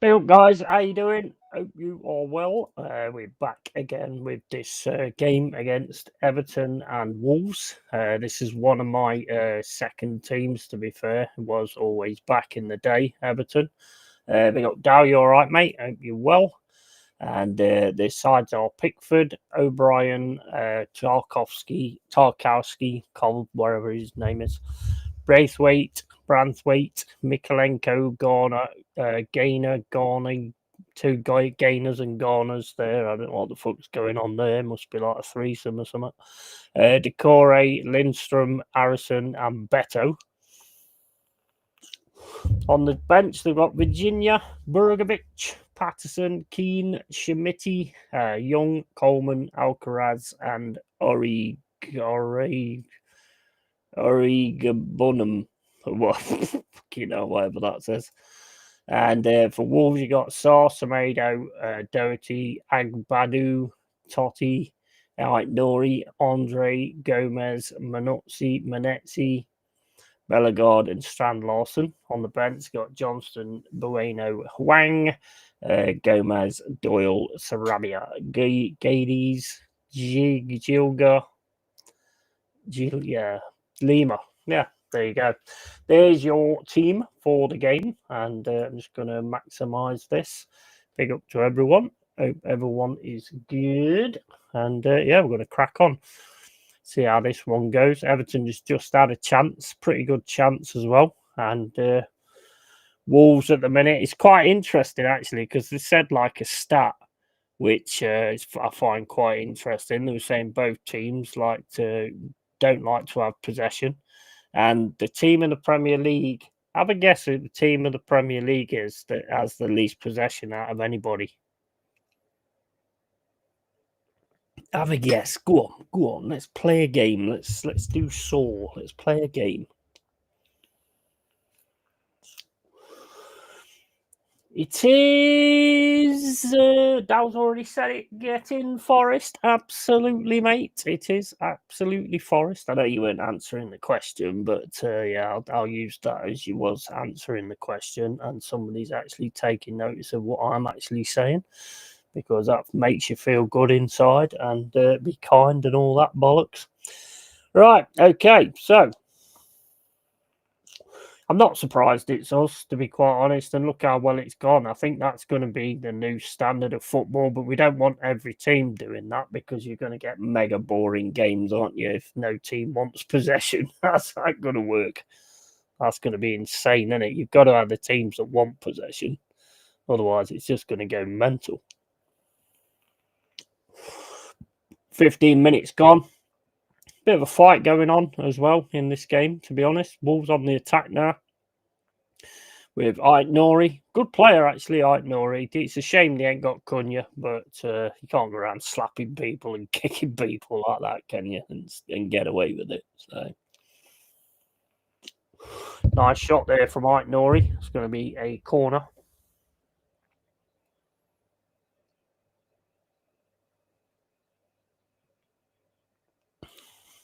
Hey up, guys, how you doing? Hope you are well. We're back again with this game against Everton and Wolves. This is one of my second teams, to be fair. It was always back in the day, Everton. Big up, Dow, you all right, mate? Hope you're well. And the sides are Pickford, O'Brien, Tarkowski, whatever his name is, Braithwaite, Branthwaite, Mikalenko, Garner, Gainer, Garner, two Gainers and Garners there. I don't know what the fuck's going on there. Must be like a threesome or something. Decore, Lindstrom, Harrison, and Beto. On the bench, they've got Virginia, Burgovic, Patterson, Keane, Schmitti, Young, Coleman, Alcaraz, and Origabunum. Whatever that says. And for Wolves, you got Sarr, Semedo, Doherty, Agbadu, Totti, Nori, Andre, Gomez, Manetzi, Bellegarde, and Strand Larson. On the bench, got Johnston, Bueno, Wang, Gomez, Doyle, Sarabia, Gades, Gilga, Lima. Yeah, there you go. There's your team for the game, and I'm just going to maximise this. Big up to everyone. Hope everyone is good, and yeah, we're going to crack on. See how this one goes. Everton just had a chance, pretty good chance as well, and Wolves at the minute. It's quite interesting actually because they said like a stat which I find quite interesting. They were saying both teams don't like to have possession. And the team in the Premier League, have a guess who the team of the Premier League is that has the least possession out of anybody. Have a guess. Go on. Let's play a game. Let's do Saw. Let's play a game. It is. Dow's already said it. Get in, Forest. Absolutely, mate. It is absolutely Forest. I know you weren't answering the question, but yeah, I'll use that as you was answering the question, and somebody's actually taking notice of what I'm actually saying, because that makes you feel good inside and be kind and all that bollocks. Right. Okay. So. I'm not surprised it's us, to be quite honest, and look how well it's gone. I think that's going to be the new standard of football, but we don't want every team doing that because you're going to get mega boring games, aren't you, if no team wants possession? That's not going to work. That's going to be insane, isn't it? You've got to have the teams that want possession. Otherwise, it's just going to go mental. 15 minutes gone. Bit of a fight going on as well in this game, to be honest. Wolves on the attack now with Nori. Good player, actually, Nori. It's a shame they ain't got Cunha, but you can't go around slapping people and kicking people like that, can you? And get away with it. So nice shot there from Nori. It's going to be a corner.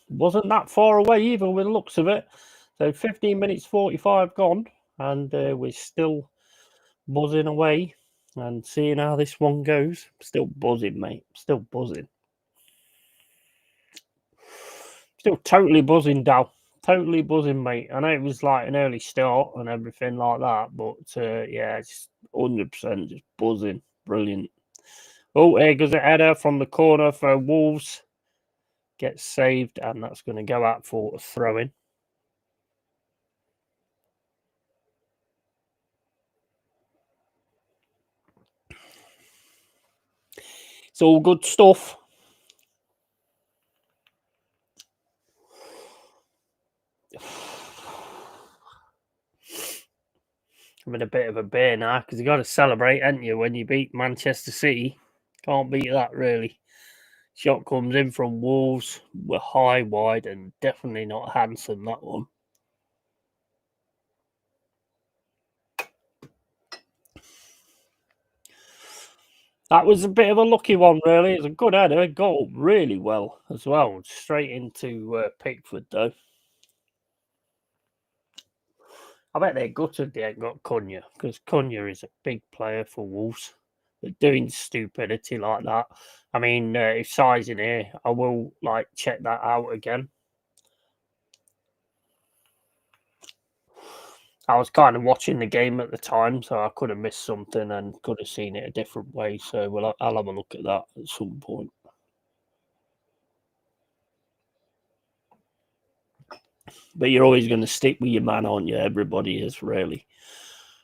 Wasn't that far away either with the looks of it. So 15 minutes 45 gone, and we're still buzzing away and seeing how this one goes. Still buzzing, mate. Still buzzing. Still totally buzzing, Dow. Totally buzzing, mate. I know it was like an early start and everything like that, but yeah, it's 100% just buzzing. Brilliant. Oh, here goes a header from the corner for Wolves. Gets saved, and that's going to go out for a throw-in. It's all good stuff. I'm in a bit of a bear now because you got to celebrate, ain't you, when you beat Manchester City? Can't beat that, really. Shot comes in from Wolves. We're high, wide, and definitely not handsome, that one. That was a bit of a lucky one, really. It was a good header. It got really well as well. Straight into Pickford, though. I bet they're gutted they ain't got Cunha, because Cunha is a big player for Wolves. But doing stupidity like that. I mean, if Si's in here, I will check that out again. I was kind of watching the game at the time, so I could have missed something and could have seen it a different way. So I'll have a look at that at some point. But you're always going to stick with your man, aren't you? Everybody is, really.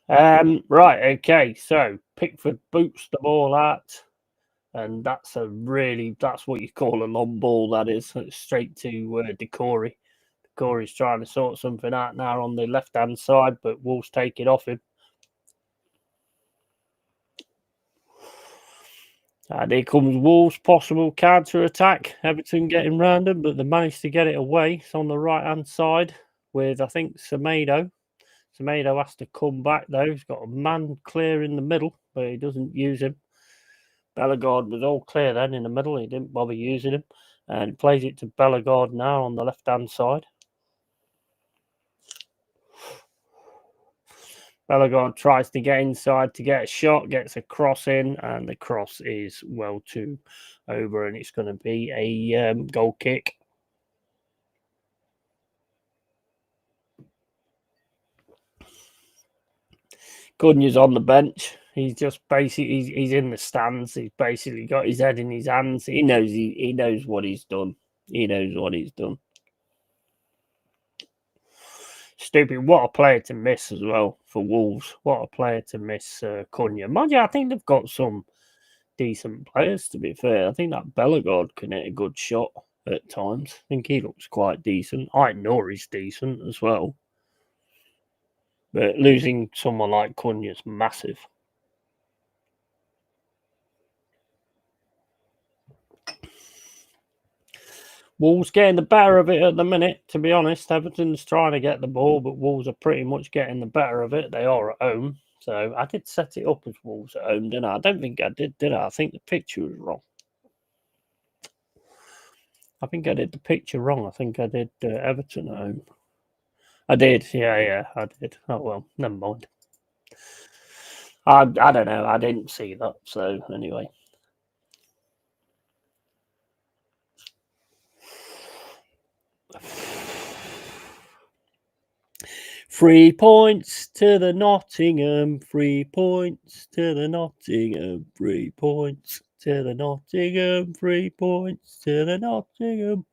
Right, okay. So Pickford boots the ball out, and that's what you call a long ball. That is straight to Decory. Decory's trying to sort something out now on the left-hand side, but Wolves take it off him. And here comes Wolves' possible counter-attack. Everton getting round them, but they managed to get it away. It's on the right-hand side with, I think, Semedo. Semedo has to come back, though. He's got a man clear in the middle, but he doesn't use him. Bellegarde was all clear then in the middle. He didn't bother using him. And plays it to Bellegarde now on the left-hand side. Bellegarde tries to get inside to get a shot, gets a cross in, and the cross is well too over, and it's going to be a goal kick. Cunha's on the bench. He's just basically he's in the stands. He's basically got his head in his hands. He knows what he's done. He knows what he's done. Stupid. What a player to miss as well for Wolves. What a player to miss Cunha. Mind you, I think they've got some decent players, to be fair. I think that Bellegarde can hit a good shot at times. I think he looks quite decent. Aït-Nouri's decent as well. But losing someone like Cunha's massive. Wolves getting the better of it at the minute, to be honest. Everton's trying to get the ball, but Wolves are pretty much getting the better of it. They are at home. So I did set it up as Wolves at home, didn't I? I don't think I did I? I think the picture was wrong. I think I did the picture wrong. I think I did Everton at home. I did. Yeah, I did. Oh, well, never mind. I don't know. I didn't see that. So anyway. Three points to the Nottingham, 3 points to the Nottingham, 3 points to the Nottingham, 3 points to the Nottingham.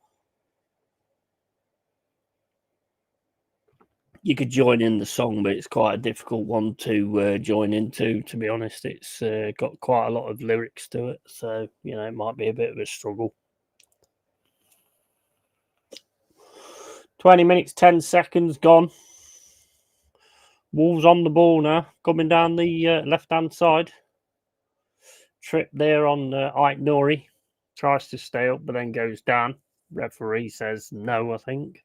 You could join in the song, but it's quite a difficult one to join into, to be honest. It's got quite a lot of lyrics to it, so, it might be a bit of a struggle. 20 minutes, 10 seconds gone. Wolves on the ball now, coming down the left-hand side. Trip there on Aït-Nouri. Tries to stay up, but then goes down. Referee says no, I think.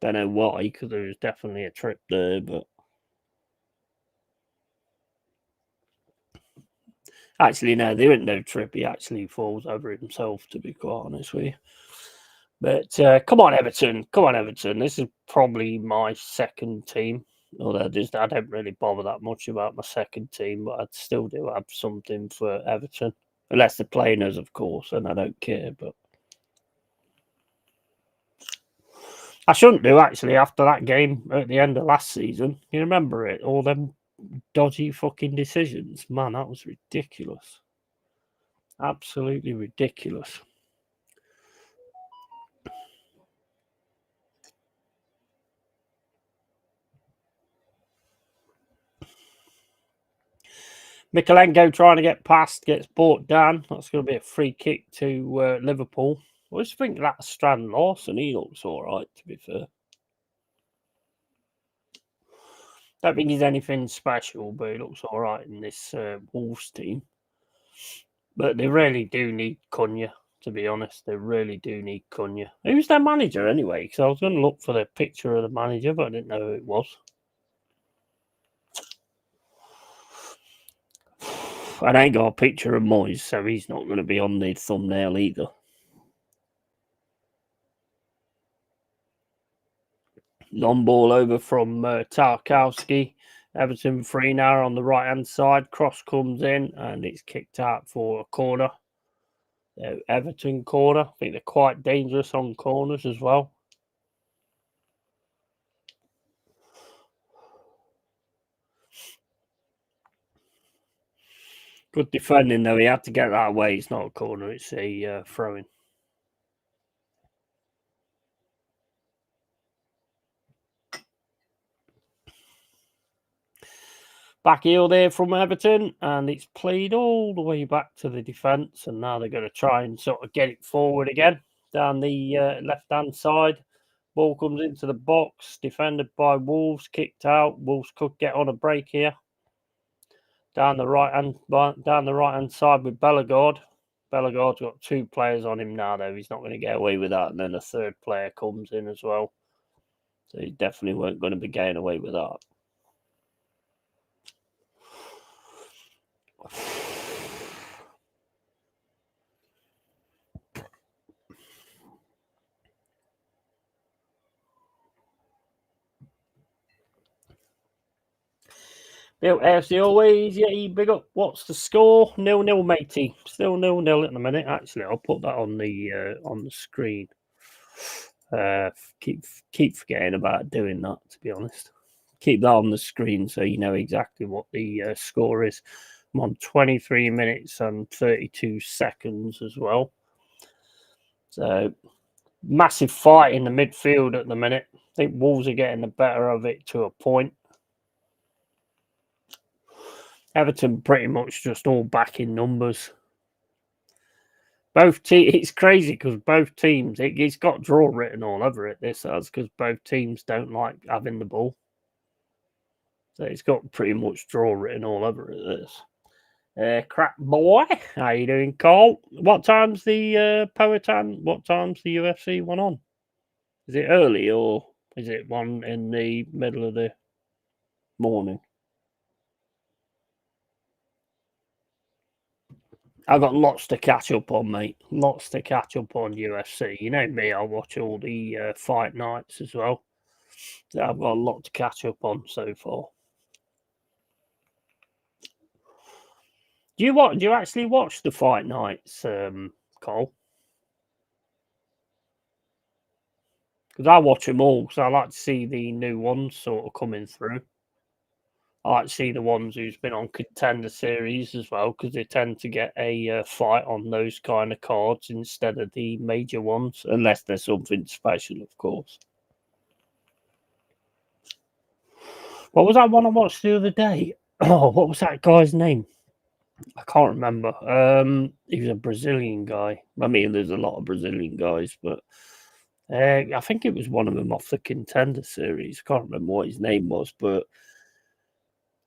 Don't know why, because there was definitely a trip there, but... Actually, no, there isn't no trip. He actually falls over himself, to be quite honest with you. But come on, Everton. Come on, Everton. This is probably my second team. Although I don't really bother that much about my second team, but I still do have something for Everton. Unless they're playing us, of course, and I don't care. But I shouldn't do, actually, after that game at the end of last season. You remember it? All them dodgy fucking decisions. Man, that was ridiculous. Absolutely ridiculous. Mikalenko trying to get past, gets brought down. That's going to be a free kick to Liverpool. I just think that Strand Larson, he looks all right, to be fair. Don't think he's anything special, but he looks all right in this Wolves team. But they really do need Cunha, to be honest. They really do need Cunha. Who's their manager, anyway? Because I was going to look for the picture of the manager, but I didn't know who it was. And I ain't got a picture of Moyes, so he's not going to be on the thumbnail either. Long ball over from Tarkowski. Everton 3 now on the right hand side. Cross comes in and it's kicked out for a corner. Everton corner. I think they're quite dangerous on corners as well. Good defending though. He had to get that away. It's not a corner. It's a throw-in. Back heel there from Everton, and it's played all the way back to the defence, and now they're going to try and sort of get it forward again down the left-hand side. Ball comes into the box, defended by Wolves, kicked out. Wolves could get on a break here. Down the right hand side with Bellegarde. Bellegarde's got 2 players on him now, though. He's not going to get away with that, and then a 3rd player comes in as well. So he definitely weren't going to be getting away with that. Bill, as always, yeah, big up. What's the score? 0-0, matey. Still 0-0 at the minute. Actually, I'll put that on the screen. Keep forgetting about doing that, to be honest. Keep that on the screen so you know exactly what the score is. I'm on 23 minutes and 32 seconds as well. So, massive fight in the midfield at the minute. I think Wolves are getting the better of it to a point. Everton pretty much just all back in numbers. Both teams, it's crazy because both teams, it's got draw written all over it. This has because both teams don't like having the ball. So it's got pretty much draw written all over it. This. Crap boy, how you doing, Cole? What time's the Poetan? What time's the UFC one on? Is it early or is it one in the middle of the morning? I've got lots to catch up on, mate. Lots to catch up on UFC. You know me, I'll watch all the fight nights as well. So I've got a lot to catch up on so far. Do you actually watch the fight nights, Cole? Because I watch them all, because I like to see the new ones sort of coming through. I like to see the ones who's been on Contender Series as well, because they tend to get a fight on those kind of cards instead of the major ones, unless there's something special, of course. What was that one I watched the other day? Oh, what was that guy's name? I can't remember. He was a Brazilian guy. I mean, there's a lot of Brazilian guys, but I think it was one of them off the Contender Series. I can't remember what his name was, but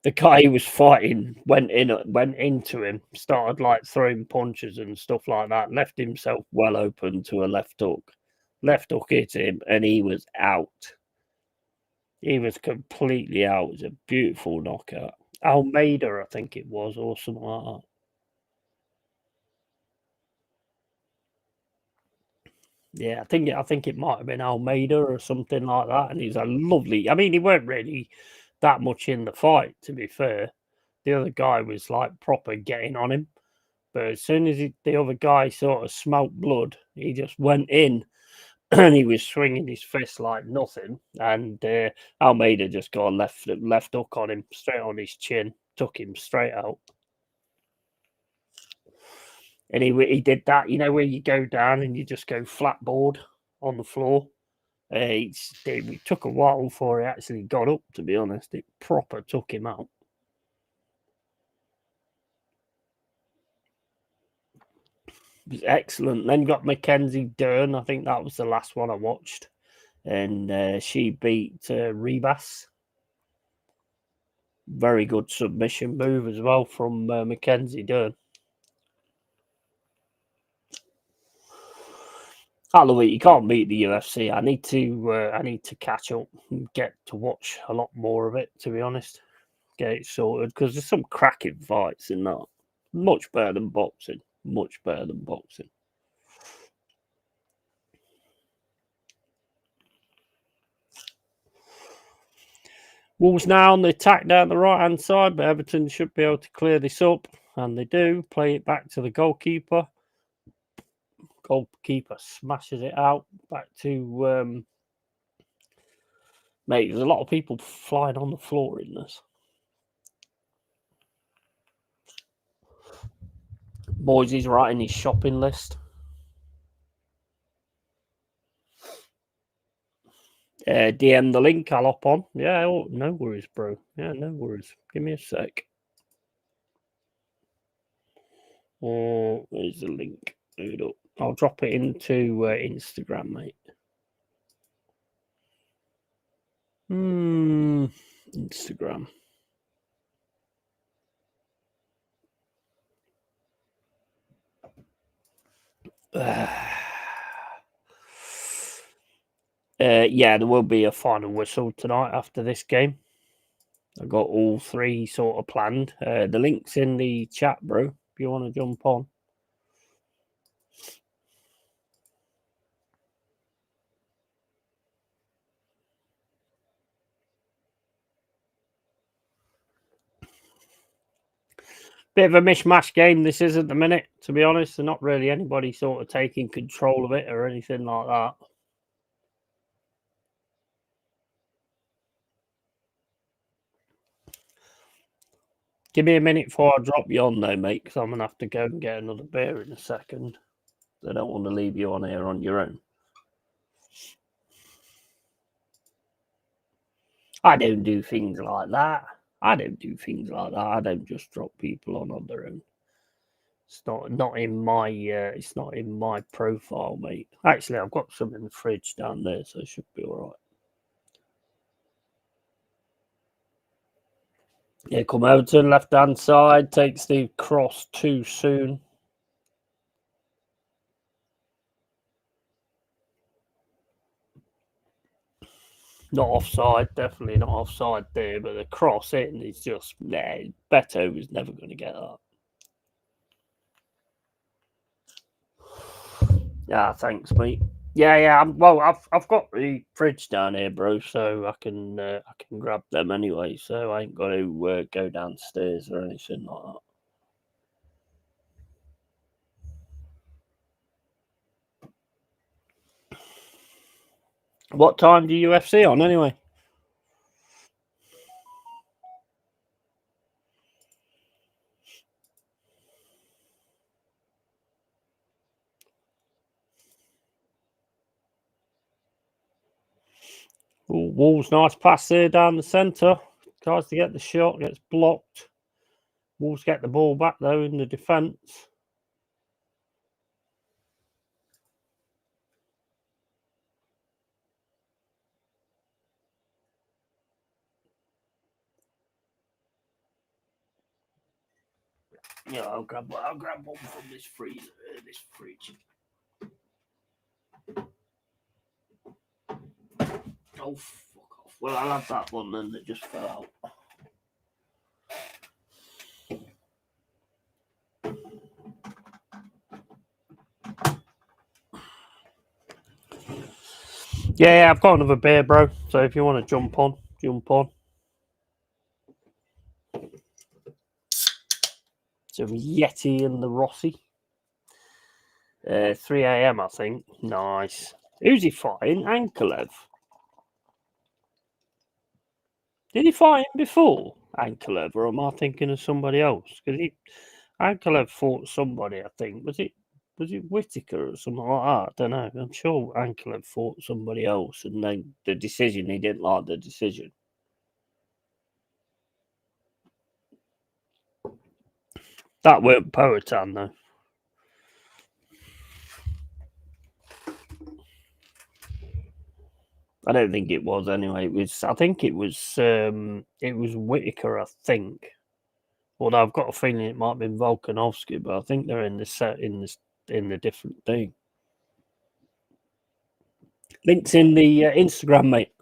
the guy he was fighting went into him, started like throwing punches and stuff like that, left himself well open to a left hook. Left hook hit him, and he was out. He was completely out. It was a beautiful knockout. Almeida, I think it was, or something like that. Yeah, I think it might have been Almeida or something like that. And he's a lovely. I mean, he weren't really that much in the fight, to be fair. The other guy was like proper getting on him, but as soon as the other guy sort of smelt blood, he just went in and he was swinging his fist like nothing. And Almeida just got a left hook on him, straight on his chin, took him straight out. And he did that, you know, where you go down and you just go flat board on the floor. It took a while before he actually got up, to be honest. It proper took him out. It was excellent. Then you got Mackenzie Dern. I think that was the last one I watched. And she beat Rebus. Very good submission move as well from Mackenzie Dern. I love it. You can't beat the UFC. I need to catch up and get to watch a lot more of it, to be honest. Get it sorted because there's some cracking fights in that. Much better than boxing. Much better than boxing. Wolves now on the attack down the right-hand side, but Everton should be able to clear this up, and they do. Play it back to the goalkeeper. Goalkeeper smashes it out back to... mate, there's a lot of people flying on the floor in this. Boys, he's writing his shopping list. DM the link, I'll hop on. Yeah, oh, no worries, bro. Yeah, no worries. Give me a sec. Where's the link? I'll drop it into Instagram, mate. Instagram. Yeah, there will be a final whistle tonight after this game. I've got all three sort of planned. The link's in the chat, bro, if you want to jump on. Bit of a mishmash game this is at the minute, to be honest. There's not really anybody sort of taking control of it or anything like that. Give me a minute before I drop you on, though, mate, because I'm going to have to go and get another beer in a second. I don't want to leave you on here on your own. I don't do things like that. I don't just drop people on their own. It's not in my it's not in my profile, mate. Actually, I've got some in the fridge down there, so it should be all right. Yeah, come Everton, left-hand side, takes the cross too soon. Not offside, definitely not offside there, but the cross in is just, Beto was never going to get that. Yeah, thanks, mate. Yeah. I've got the fridge down here, bro, so I can grab them anyway. So I ain't got to go downstairs or anything like that. What time do UFC on anyway? Ooh, Wolves, nice pass there down the centre. Tries to get the shot, gets blocked. Wolves get the ball back though in the defence. Yeah, I'll grab one from this freezer, this fridge. Oh, fuck off. Well, I'll have that one then that just fell out. Yeah, I've got another beer, bro. So if you want to jump on, jump on. So Yeti and the Rossi. 3 a.m. I think. Nice. Who's he fighting? Ankalev. Did he fight him before Ankalev, or am I thinking of somebody else? Because Ankalev fought somebody, I think. Was it Whitaker or something like that? I don't know. I'm sure Ankalev fought somebody else, and then the decision, he didn't like the decision. That weren't Poetan, though. I don't think it was anyway. I think it was Whitaker, I think. Although I've got a feeling it might have been Volkanovski, but I think they're in the set in the different thing. Links in the Instagram, mate.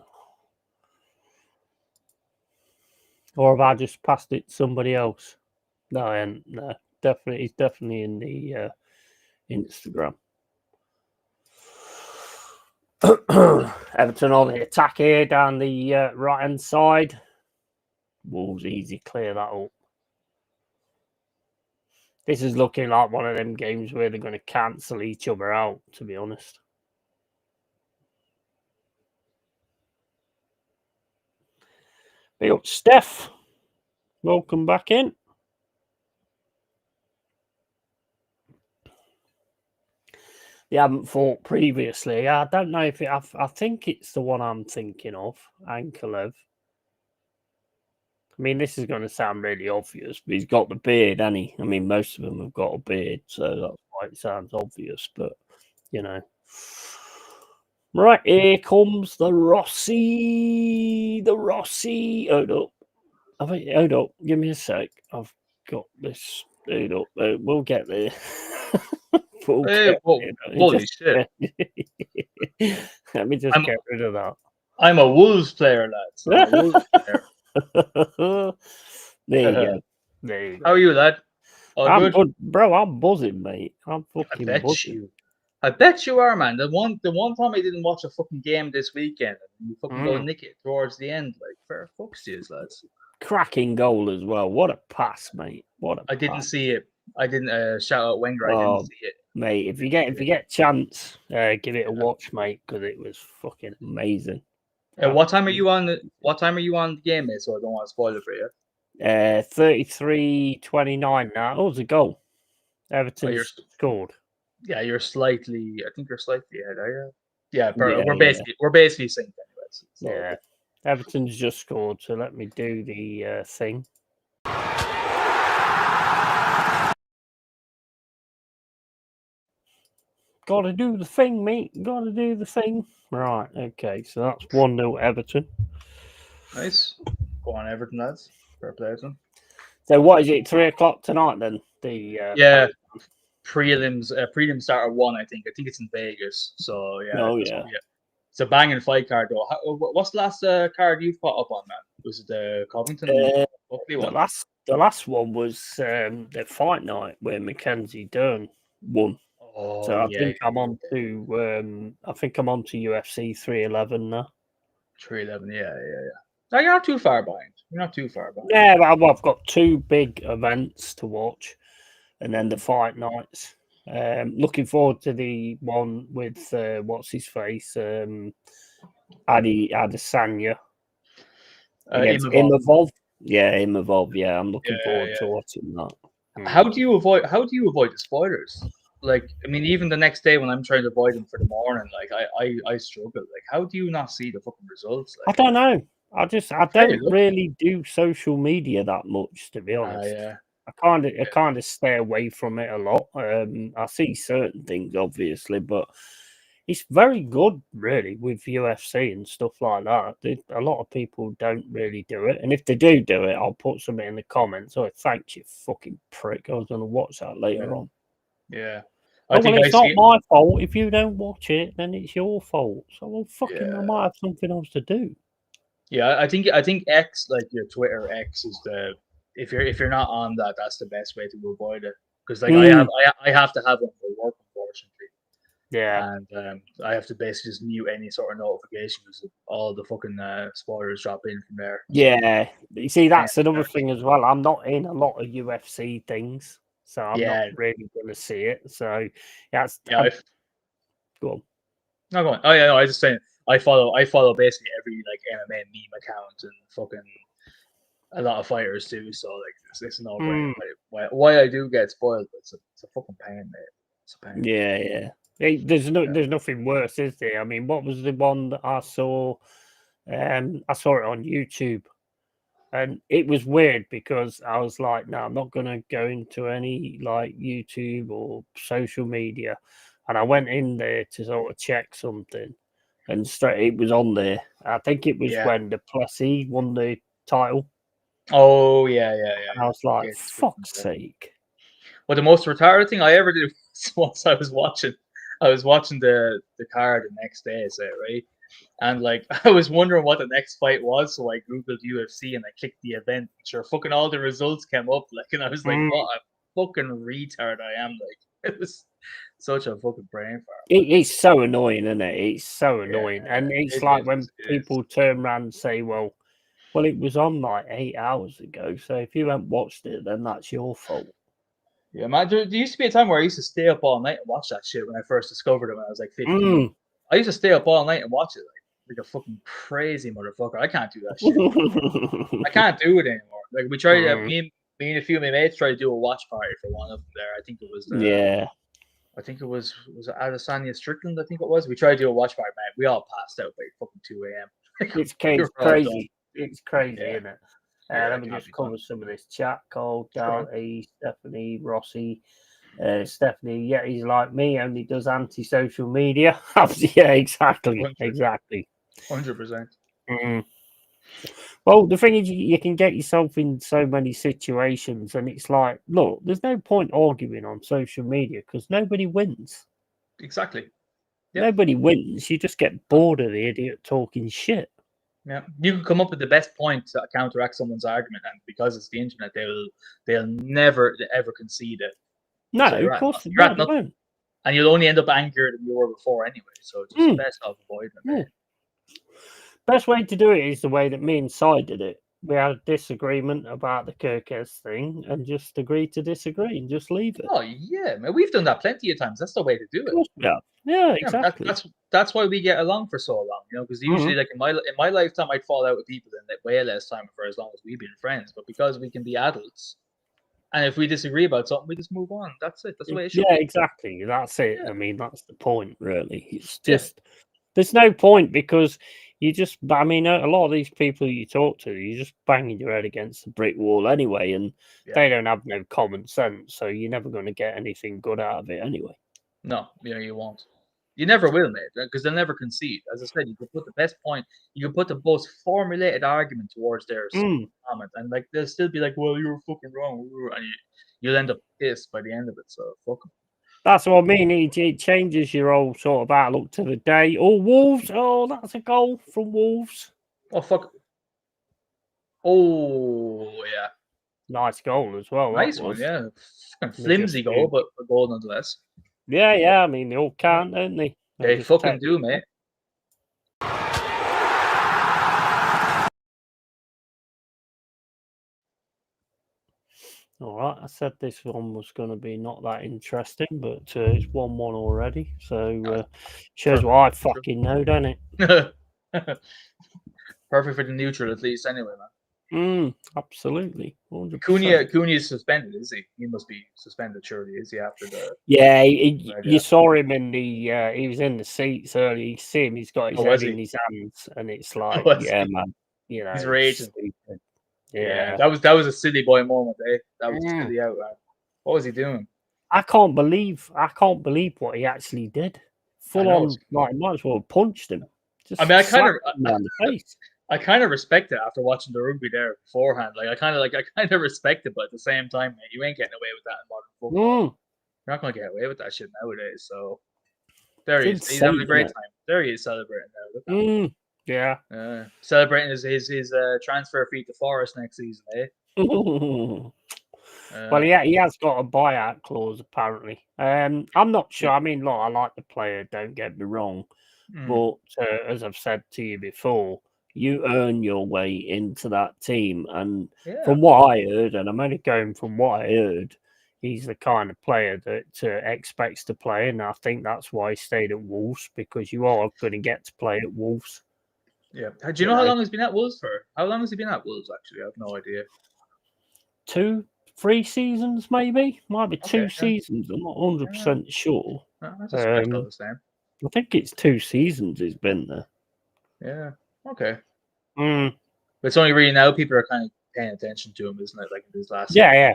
Or have I just passed it to somebody else? No, I ain't. No, it's definitely in the Instagram. Everton on the attack here down the right hand side. Wolves easy clear that up. This is looking like one of them games where they're going to cancel each other out, to be honest. Hey up, Steph. Welcome back in. They haven't fought previously. I don't know if I think it's the one I'm thinking of, Ankalev. I mean, this is going to sound really obvious, but he's got the beard, hasn't he? I mean, most of them have got a beard, so that's why it sounds obvious, but, you know. Right, here comes the Rossi. The Rossi. Hold up. Hold up. Give me a sec. I've got this. Hold up. We'll get there. Holy shit. Let me just get rid of that. I'm a Wolves player, lads. I'm a Wolves player. There you go. There you go. How are you, lad? I'm good, bro. I'm buzzing, mate. I'm fucking buzzing. I bet you are, man. The one time I didn't watch a fucking game this weekend, and you fucking go nick it towards the end, like fair fucks to you, lads. Cracking goal as well. What a pass, mate. What a I didn't see it. I didn't shout out Wenger. I didn't see it. Mate, if you get a chance, give it a watch, mate, because it was fucking amazing. What time are you on the game, mate? So I don't want to spoil it for you. 33-29 now. Oh, it's a goal. Everton scored. Yeah, you're slightly. I think you're slightly ahead, are you? Yeah, we're basically synced anyways. So. Yeah, Everton's just scored. So let me do the thing. Gotta do the thing, mate. Gotta do the thing. Right, okay. So that's 1-0 Everton. Nice. Go on, Everton, lads. Fair play to them. So what is it, 3 o'clock tonight then? Prelims start at 1, I think. I think it's in Vegas. So yeah. Oh yeah. It's a banging fight card though. What's the last card you've put up on, man? Was it the Covington one? The last one was the fight night where Mackenzie Dern won. Oh, so I think I'm on to UFC 311 now. 311, yeah. No, you're not too far behind. Yeah, I've got 2 big events to watch, and then the fight nights. Looking forward to the one with what's his face, Adesanya against Imavov. Yeah, Imavov. Yeah, I'm looking forward to watching that. How do you avoid the spoilers? Like, I mean, even the next day when I'm trying to avoid them for the morning, like I struggle. Like, how do you not see the fucking results? Like, I don't know. I don't really do social media that much, to be honest. I kind of stay away from it a lot. I see certain things, obviously, but it's very good, really, with UFC and stuff like that. A lot of people don't really do it, and if they do it, I'll put something in the comments. Oh, thanks, you fucking prick! I was going to watch that later on. Yeah. It's not my fault. If you don't watch it, then it's your fault. So, well, fucking, I might have something else to do. Yeah, I think X, like your Twitter X, is the if you're not on that, that's the best way to avoid it. Because like I have to have one for work, unfortunately. Yeah, and I have to basically just mute any sort of notification because all the fucking spoilers drop in from there. Yeah, you see, that's another thing as well. I'm not in a lot of UFC things, so I'm not really going to see it. So that's go on. No, go on. Oh yeah, no, I was just saying. I follow basically every like MMA meme account and fucking a lot of fighters too. So like it's no brainer. Why I do get spoiled, but it's a fucking pain, mate. It's a pain. Yeah. There's nothing worse, is there? I mean, what was the one that I saw? I saw it on YouTube, and it was weird because I was like, no, I'm not going to go into any like YouTube or social media, and I went in there to sort of check something, and straight it was on there. I think it was when Du Plessis won the title. Oh yeah. And I was like, fuck's sake. Well, the most retarded thing I ever did was I was watching the card the next day, right? And like I was wondering what the next fight was, so I googled UFC and I clicked the event. Sure, fucking all the results came up, like, and I was like, what a fucking retard I am! Like, it was such a fucking brain fart. It's so annoying, isn't it? It's so annoying, and it's like when people turn around and say, "Well, Well, it was on like 8 hours ago, so if you haven't watched it, then that's your fault. Yeah, man. There used to be a time where I used to stay up all night and watch that shit when I first discovered it when I was like 15. I used to stay up all night and watch it like a fucking crazy motherfucker. I can't do that shit. I can't do it anymore. Like we tried, me and a few of my mates tried to do a watch party for one of them there. I think it was I think it was Adesanya Strickland. I think it was. We tried to do a watch party, man. We all passed out by fucking 2 a.m. It's crazy. It's crazy, isn't it? Let me just cover some of this chat. Cole, Doughty, Stephanie, Rossi. Stephanie, yeah, he's like me, only does anti-social media. Yeah, exactly. 100%. Well, the thing is, you can get yourself in so many situations, and it's like, look, there's no point arguing on social media because nobody wins. Exactly. Yep. Nobody wins. You just get bored of the idiot talking shit. Yeah, you can come up with the best point to counteract someone's argument, and because it's the internet, they'll never ever concede it. No, of course they won't. And you'll only end up angrier than you were before anyway. So just best off avoiding it. Best way to do it is the way that me and Cy did it. We had a disagreement about the Kirkes thing and just agreed to disagree and just leave it. Oh yeah, man, we've done that plenty of times. That's the way to do it. Yeah, exactly. That's why we get along for so long, you know. Because usually, like in my lifetime, I'd fall out with people in like way less time for as long as we've been friends. But because we can be adults, and if we disagree about something, we just move on. That's it. That's the way it should be. Exactly. That's it. Yeah. I mean, that's the point, really. It's just there's no point because you just. I mean, a lot of these people you talk to, you're just banging your head against the brick wall anyway, and they don't have no common sense. So you're never going to get anything good out of it anyway. No, you won't. You never will, mate, because they'll never concede. As I said, you can put the best point, you can put the most formulated argument towards their comment, and like they'll still be like, "Well, you're fucking wrong," and you'll end up pissed by the end of it. So fuck them. That's what I mean. It changes your whole sort of outlook to the day. Oh, Wolves! Oh, that's a goal from Wolves. Oh fuck! Oh yeah, nice goal as well. Nice one, yeah. Flimsy goal, but a goal nonetheless. Yeah. I mean, they all count, don't they? They fucking do, mate. All right, I said this one was going to be not that interesting, but it's 1-1 already. So shows what I fucking know, don't it? Perfect for the neutral, at least, anyway, man. Absolutely. 100%. Cunha is suspended, is he? He must be suspended, surely, is he? After the you saw him in the he was in the seats early. You see him, he's got his head in his hands, and it's like, man, you know, he's raging. Stupid. Yeah, that was a silly boy moment, eh? That was silly out, man. What was he doing? I can't believe what he actually did. Full on, like, might as well have punched him. I mean, I kind of respect it after watching the rugby there beforehand. Like, I kind of respect it, but at the same time, mate, you ain't getting away with that in modern football. You're not gonna get away with that shit nowadays. So there he is. He's having a great time. There he is celebrating now. Look at yeah. Celebrating his transfer fee to Forest next season, eh? Well, he has got a buyout clause apparently. I'm not sure. I mean, look, I like the player. Don't get me wrong, but as I've said to you before, you earn your way into that team, and from what I heard, and I'm only going from what I heard, he's the kind of player that expects to play, and I think that's why he stayed at Wolves, because you are going to get to play at Wolves. Yeah. Do you know how long he's been at Wolves for? How long has he been at Wolves, actually? I have no idea. 2-3 seasons, maybe. Might be 2 seasons. I'm not 100% sure. That's a special thing. I think it's 2 seasons he's been there. Yeah. Okay. But it's only really now people are kind of paying attention to him, isn't it? Like in his last yeah.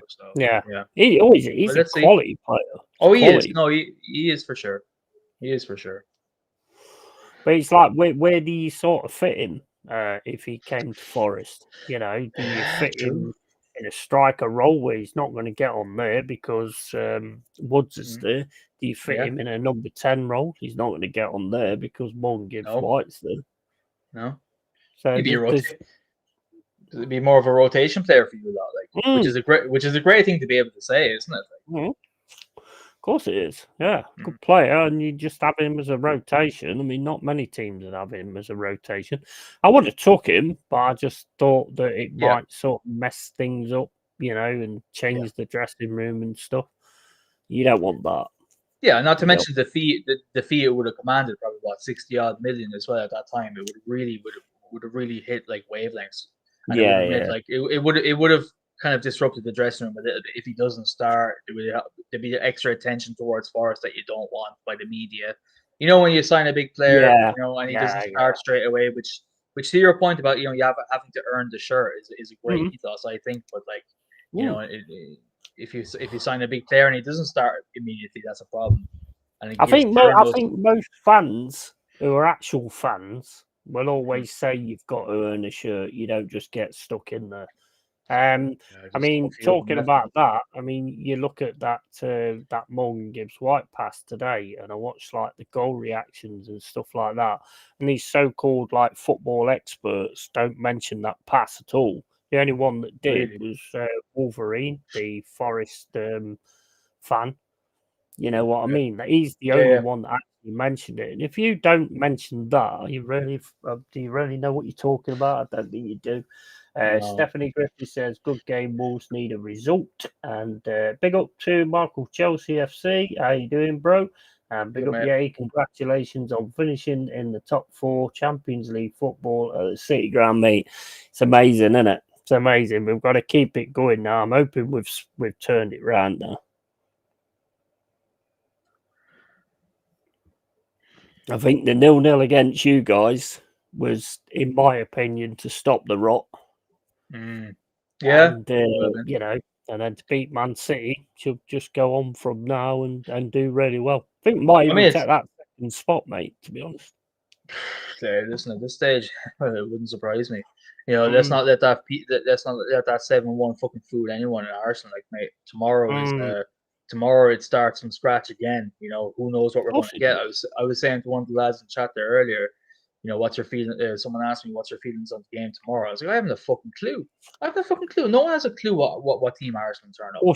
He's a quality player. He is. No, he is for sure. He is for sure. But it's like, where do you sort of fit him if he came to Forest? You know, do you fit him in a striker role where he's not going to get on there because Woods is there? Do you fit him in a number 10 role? He's not going to get on there because Morgan Gibbs White's there. No. So it'd be more of a rotation player for you, lot, like which is a great thing to be able to say, isn't it? course it is. Yeah, good player, and you just have him as a rotation. I mean, not many teams would have him as a rotation. I would have took him, but I just thought that it might sort of mess things up, and change the dressing room and stuff. You don't want that. Yeah, not to mention the fee. The fee it would have commanded probably what 60-odd million as well at that time. It would have really hit like wavelengths, and it would have made like it would have kind of disrupted the dressing room a little bit if he doesn't start. There'd be extra attention towards Forrest that you don't want by the media. You know, when you sign a big player, and he doesn't start straight away, which to your point about you having to earn the shirt is a great ethos, I think. But like if you sign a big player and he doesn't start immediately, that's a problem. And I think most fans who are actual fans will always say you've got to earn a shirt. You don't just get stuck in there. I mean, talking about that, I mean, you look at that Morgan Gibbs White pass today, and I watched like the goal reactions and stuff like that. And these so-called like football experts don't mention that pass at all. The only one that did was Wolverine, the Forest fan. You know what I mean? He's the only one that actually mentioned it. And if you don't mention that, do you really know what you're talking about? I don't think you do. Stephanie Griffith says, good game, Wolves need a result. And big up to Michael Chelsea FC. How you doing, bro? And big up, congratulations on finishing in the top 4 Champions League football at the City Ground, mate. It's amazing, isn't it? It's amazing. We've got to keep it going now. I'm hoping we've turned it round now. I think the 0-0 against you guys was, in my opinion, to stop the rot. Yeah. And, and then to beat Man City, should just go on from now and do really well. I think might even take that second spot, mate, to be honest. Listen, at this stage, it wouldn't surprise me. Let's not let that 7-1 fucking fool anyone in Arsenal. Like, mate, tomorrow it starts from scratch again. Who knows what we're going to get? I was saying to one of the lads in chat there earlier, what's your feeling? Someone asked me what's your feelings on the game tomorrow. I was like, I haven't a fucking clue. No one has a clue what team Arsenal turn up. Of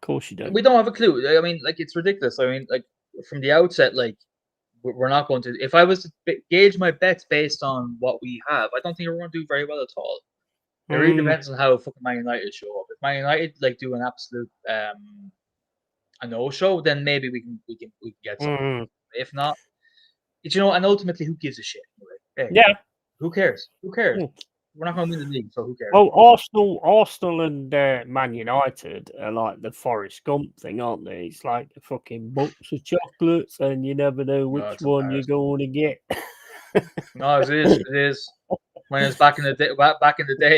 course you don't. We don't have a clue. I mean, like, it's ridiculous. I mean, like, from the outset, like, we're not going to. If I was to gauge my bets based on what we have, I don't think we're going to do very well at all. It really depends on how fucking Man United show up. If Man United like do an absolute a no-show, then maybe we can get something. If not, and ultimately, who gives a shit? Hey, who cares? We're not going to win the league, so who cares? Well, Arsenal and Man United are like the Forrest Gump thing, aren't they? It's like a fucking box of chocolates, and you never know which one you're going to get. No, it is. When it was back in the day,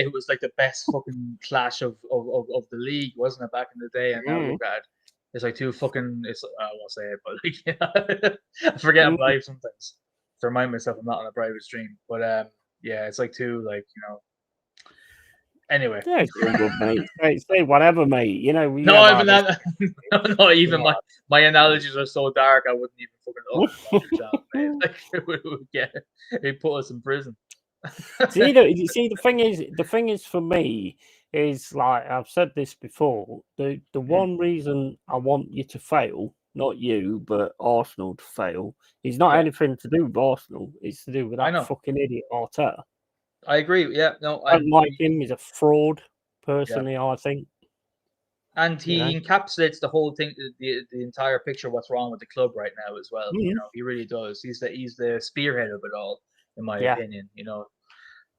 it was like the best fucking clash of the league, wasn't it? Back in the day, and now look at it. It's like two fucking. I won't say it, but like, I forget I'm live sometimes to remind myself I'm not on a private stream. But it's like two, like, Anyway, yeah, good, mate. Say whatever, mate. No, even my analogies are so dark. I wouldn't even fucking your channel, mate. Like, it would they put us in prison. See, the thing is for me is, like I've said this before. The one reason I want you to fail, not you, but Arsenal to fail, is not anything to do with Arsenal. It's to do with that fucking idiot Arteta. I agree. Yeah, no, I don't like him. He's a fraud, personally. I think. And he encapsulates the whole thing, the entire picture of what's wrong with the club right now as well. He really does. He's the spearhead of it all, in my opinion.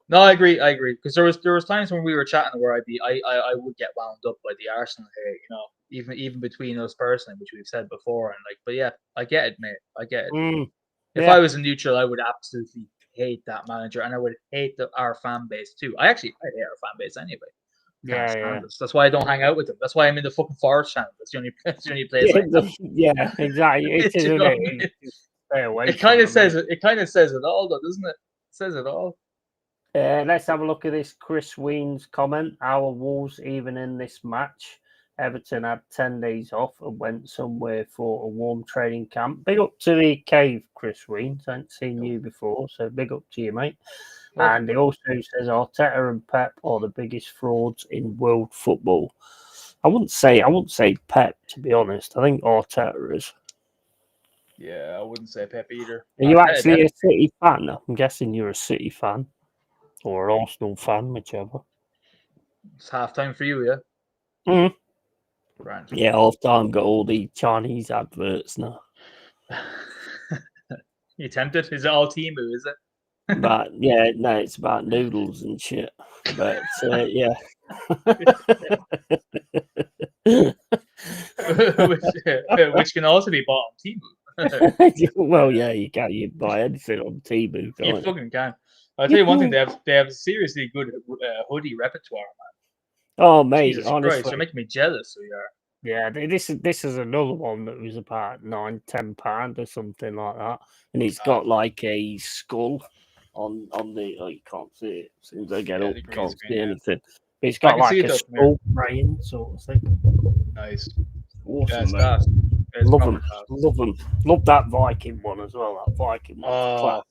No, I agree. Because there was times when we were chatting where I would get wound up by the Arsenal here, even between us personally, which we've said before. And like, but yeah, I get it, mate. I get it. If I was a neutral, I would absolutely hate that manager, and I would hate our fan base too. I hate our fan base anyway. That's why I don't hang out with them. That's why I'm in the fucking Forest channel. That's the only place. Exactly. It kind of says it. It kind of says it all, though, doesn't it? It says it all. Let's have a look at this Chris Ween's comment. Our Wolves, even in this match, Everton had 10 days off and went somewhere for a warm training camp. Big up to the cave, Chris Ween. I haven't seen you before, so big up to you, mate. And he also says Arteta and Pep are the biggest frauds in world football. I wouldn't say Pep, to be honest. I think Arteta is. Yeah, I wouldn't say Pep either. Are you Arteta, actually a City fan? I'm guessing you're a City fan or an Arsenal fan, whichever. it's halftime for you, yeah. Mm. Grand. Yeah, half time got all the Chinese adverts now. You tempted? Is it all Timu? Is it? But yeah, no, it's about noodles and shit. But yeah. which can also be bought on Timu. Well, yeah, you buy anything on Temu, You can't you? fucking can. I'll tell you one thing: they have a seriously good hoodie repertoire, man. Oh, mate, Jesus Christ, honestly, you're making me jealous. So you are. yeah, this is another one that was about £9-10 or something like that, and it's got like a skull on the. Oh, you can't see it. As soon as I get Yeah, up, the you green can't screen, see yeah. anything. But it's I got can like see it a though from here. skull frame sort of thing. Nice. Awesome, Yeah, it's mate. class. It's Love proper them, class. love them. Love that Viking one as well. That Viking one's class.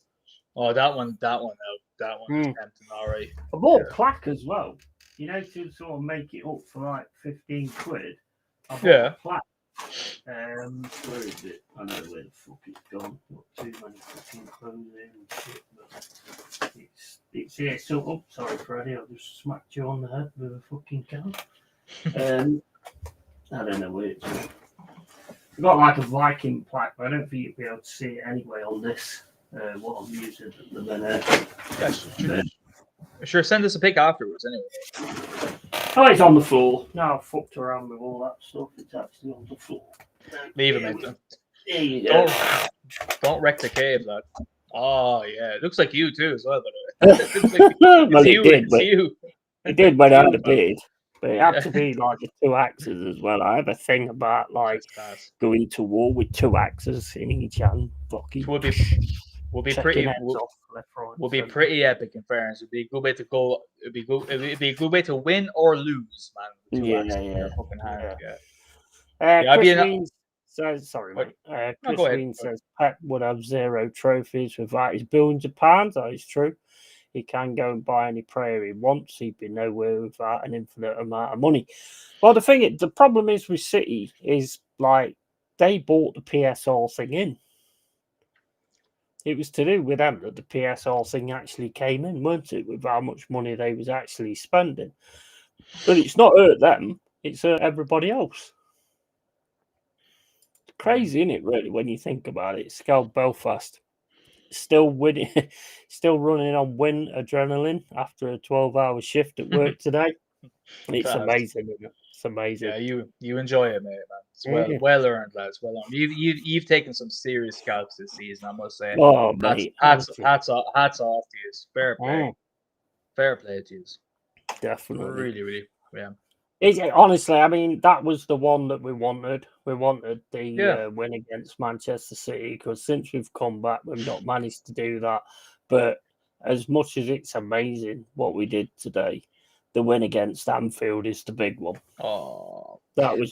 Oh, that one is tempting. All right. I bought a plaque as well. You know, to sort of make it up for like 15 quid. I bought a plaque. Where is it? I know where the fuck it's gone. Got too many fucking clothes in and shit. But it's here. So, oh, sorry, Freddie. I just smacked you on the head with a fucking can. I don't know where it's gone. I've got like a Viking plaque, but I don't think you'll be able to see it anyway on this. What I'm using at the minute. Yeah, sure. Send us a pic afterwards, anyway. Oh, it's on the floor. No, I've fucked around with all that stuff. It's actually on the floor. Leave him in. There you go. Don't wreck the cave, lad. Oh yeah, it looks like you too as well. By the way, Well, it's you. It did when I had a beard, but it had to be like the two axes as well. I have a thing about like going to war with two axes in each hand. Fucking will be pretty. Will be pretty epic in fairness. It'd be a good way to go. It'd be a good way to win or lose, man. Two axes in your fucking hand. Chris Ween says, sorry, mate. Chris Ween says Pep would have 0 trophies without his billions of pounds. That is true. He can go and buy any player he wants. He'd be nowhere without an infinite amount of money. Well, the problem is with City is like they bought the PSR thing in. It was to do with them that the PSR thing actually came in, weren't it? With how much money they was actually spending. But it's not hurt them; it's hurt everybody else. It's crazy, isn't it? Really, when you think about it. Scout Belfast still winning, still running on win adrenaline after a 12-hour shift at work today. It's amazing, isn't it? It's amazing. Yeah, you enjoy it, mate, man. It's well earned, lads. Well earned. You've taken some serious scalps this season, I must say. Oh, mate, hats off to you. Fair play. Fair play to you. Definitely. Really, yeah. Honestly, I mean, that was the one that we wanted. We wanted the win against Manchester City because since we've come back, we've not managed to do that. But as much as it's amazing what we did today, the win against Anfield is the big one. Oh, that was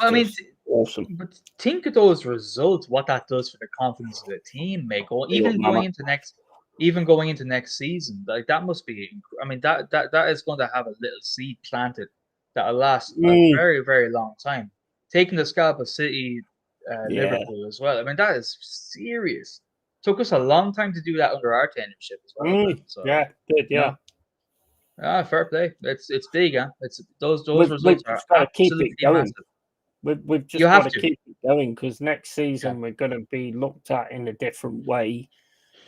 awesome. But think of those results, what that does for the confidence of the team, mate. Even going into next season, like that must be. I mean, that is going to have a little seed planted that'll last a very, very long time. Taking the scalp of City, Liverpool as well. I mean, that is serious. Took us a long time to do that under our tenureship as well. So, yeah, it did, yeah. Fair play. It's big, huh? It's those results are absolutely massive. We've just got to keep it going because next season we're going to be looked at in a different way,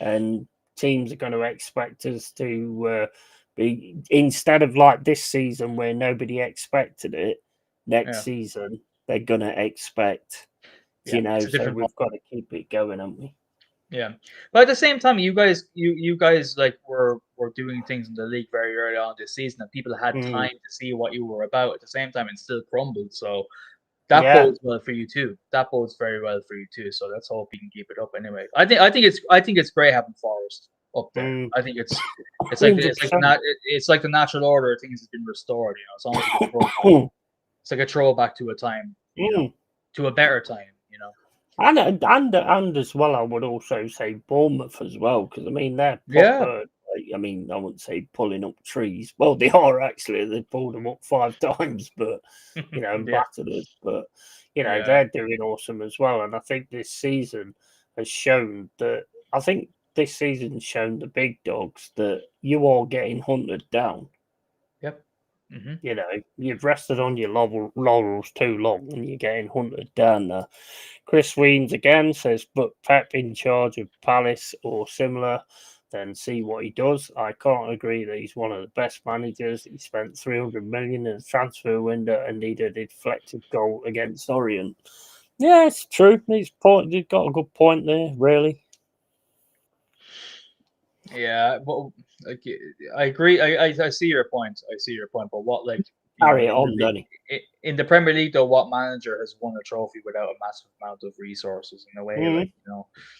and teams are going to expect us to be instead of like this season where nobody expected it. Next season they're going to expect, so we've got to keep it going, haven't we? Yeah, but at the same time, you guys like were doing things in the league very early on this season, and people had time to see what you were about. At the same time, it still crumbled. So that bodes well for you too. That bodes very well for you too. So let's hope you can keep it up. Anyway, I think it's great having Forest up there. I think it's like the natural order of things has been restored. It's almost like a throwback. It's like a throwback to a time, to a better time. And as well, I would also say Bournemouth as well because I mean they're proper I mean, I wouldn't say pulling up trees. Well, they are actually. They pulled them up 5 times, but and Yeah. battered us. But Yeah. they're doing awesome as well. And I think this season has shown that. I think this season's shown the big dogs that you are getting hunted down. Yep. Mm-hmm. You've rested on your laurels too long, and you're getting hunted down now. Chris Weens again says, "But Pep in charge of Palace or similar, then see what he does." I can't agree that he's one of the best managers. He spent 300 million in the transfer window and needed a deflected goal against Orient. Yeah, it's true. He's got a good point there, really. Yeah, well, like I agree. I see your point. I see your point. But what, like, Carry it on, Danny. in the Premier League, though, what manager has won a trophy without a massive amount of resources? In a way, like,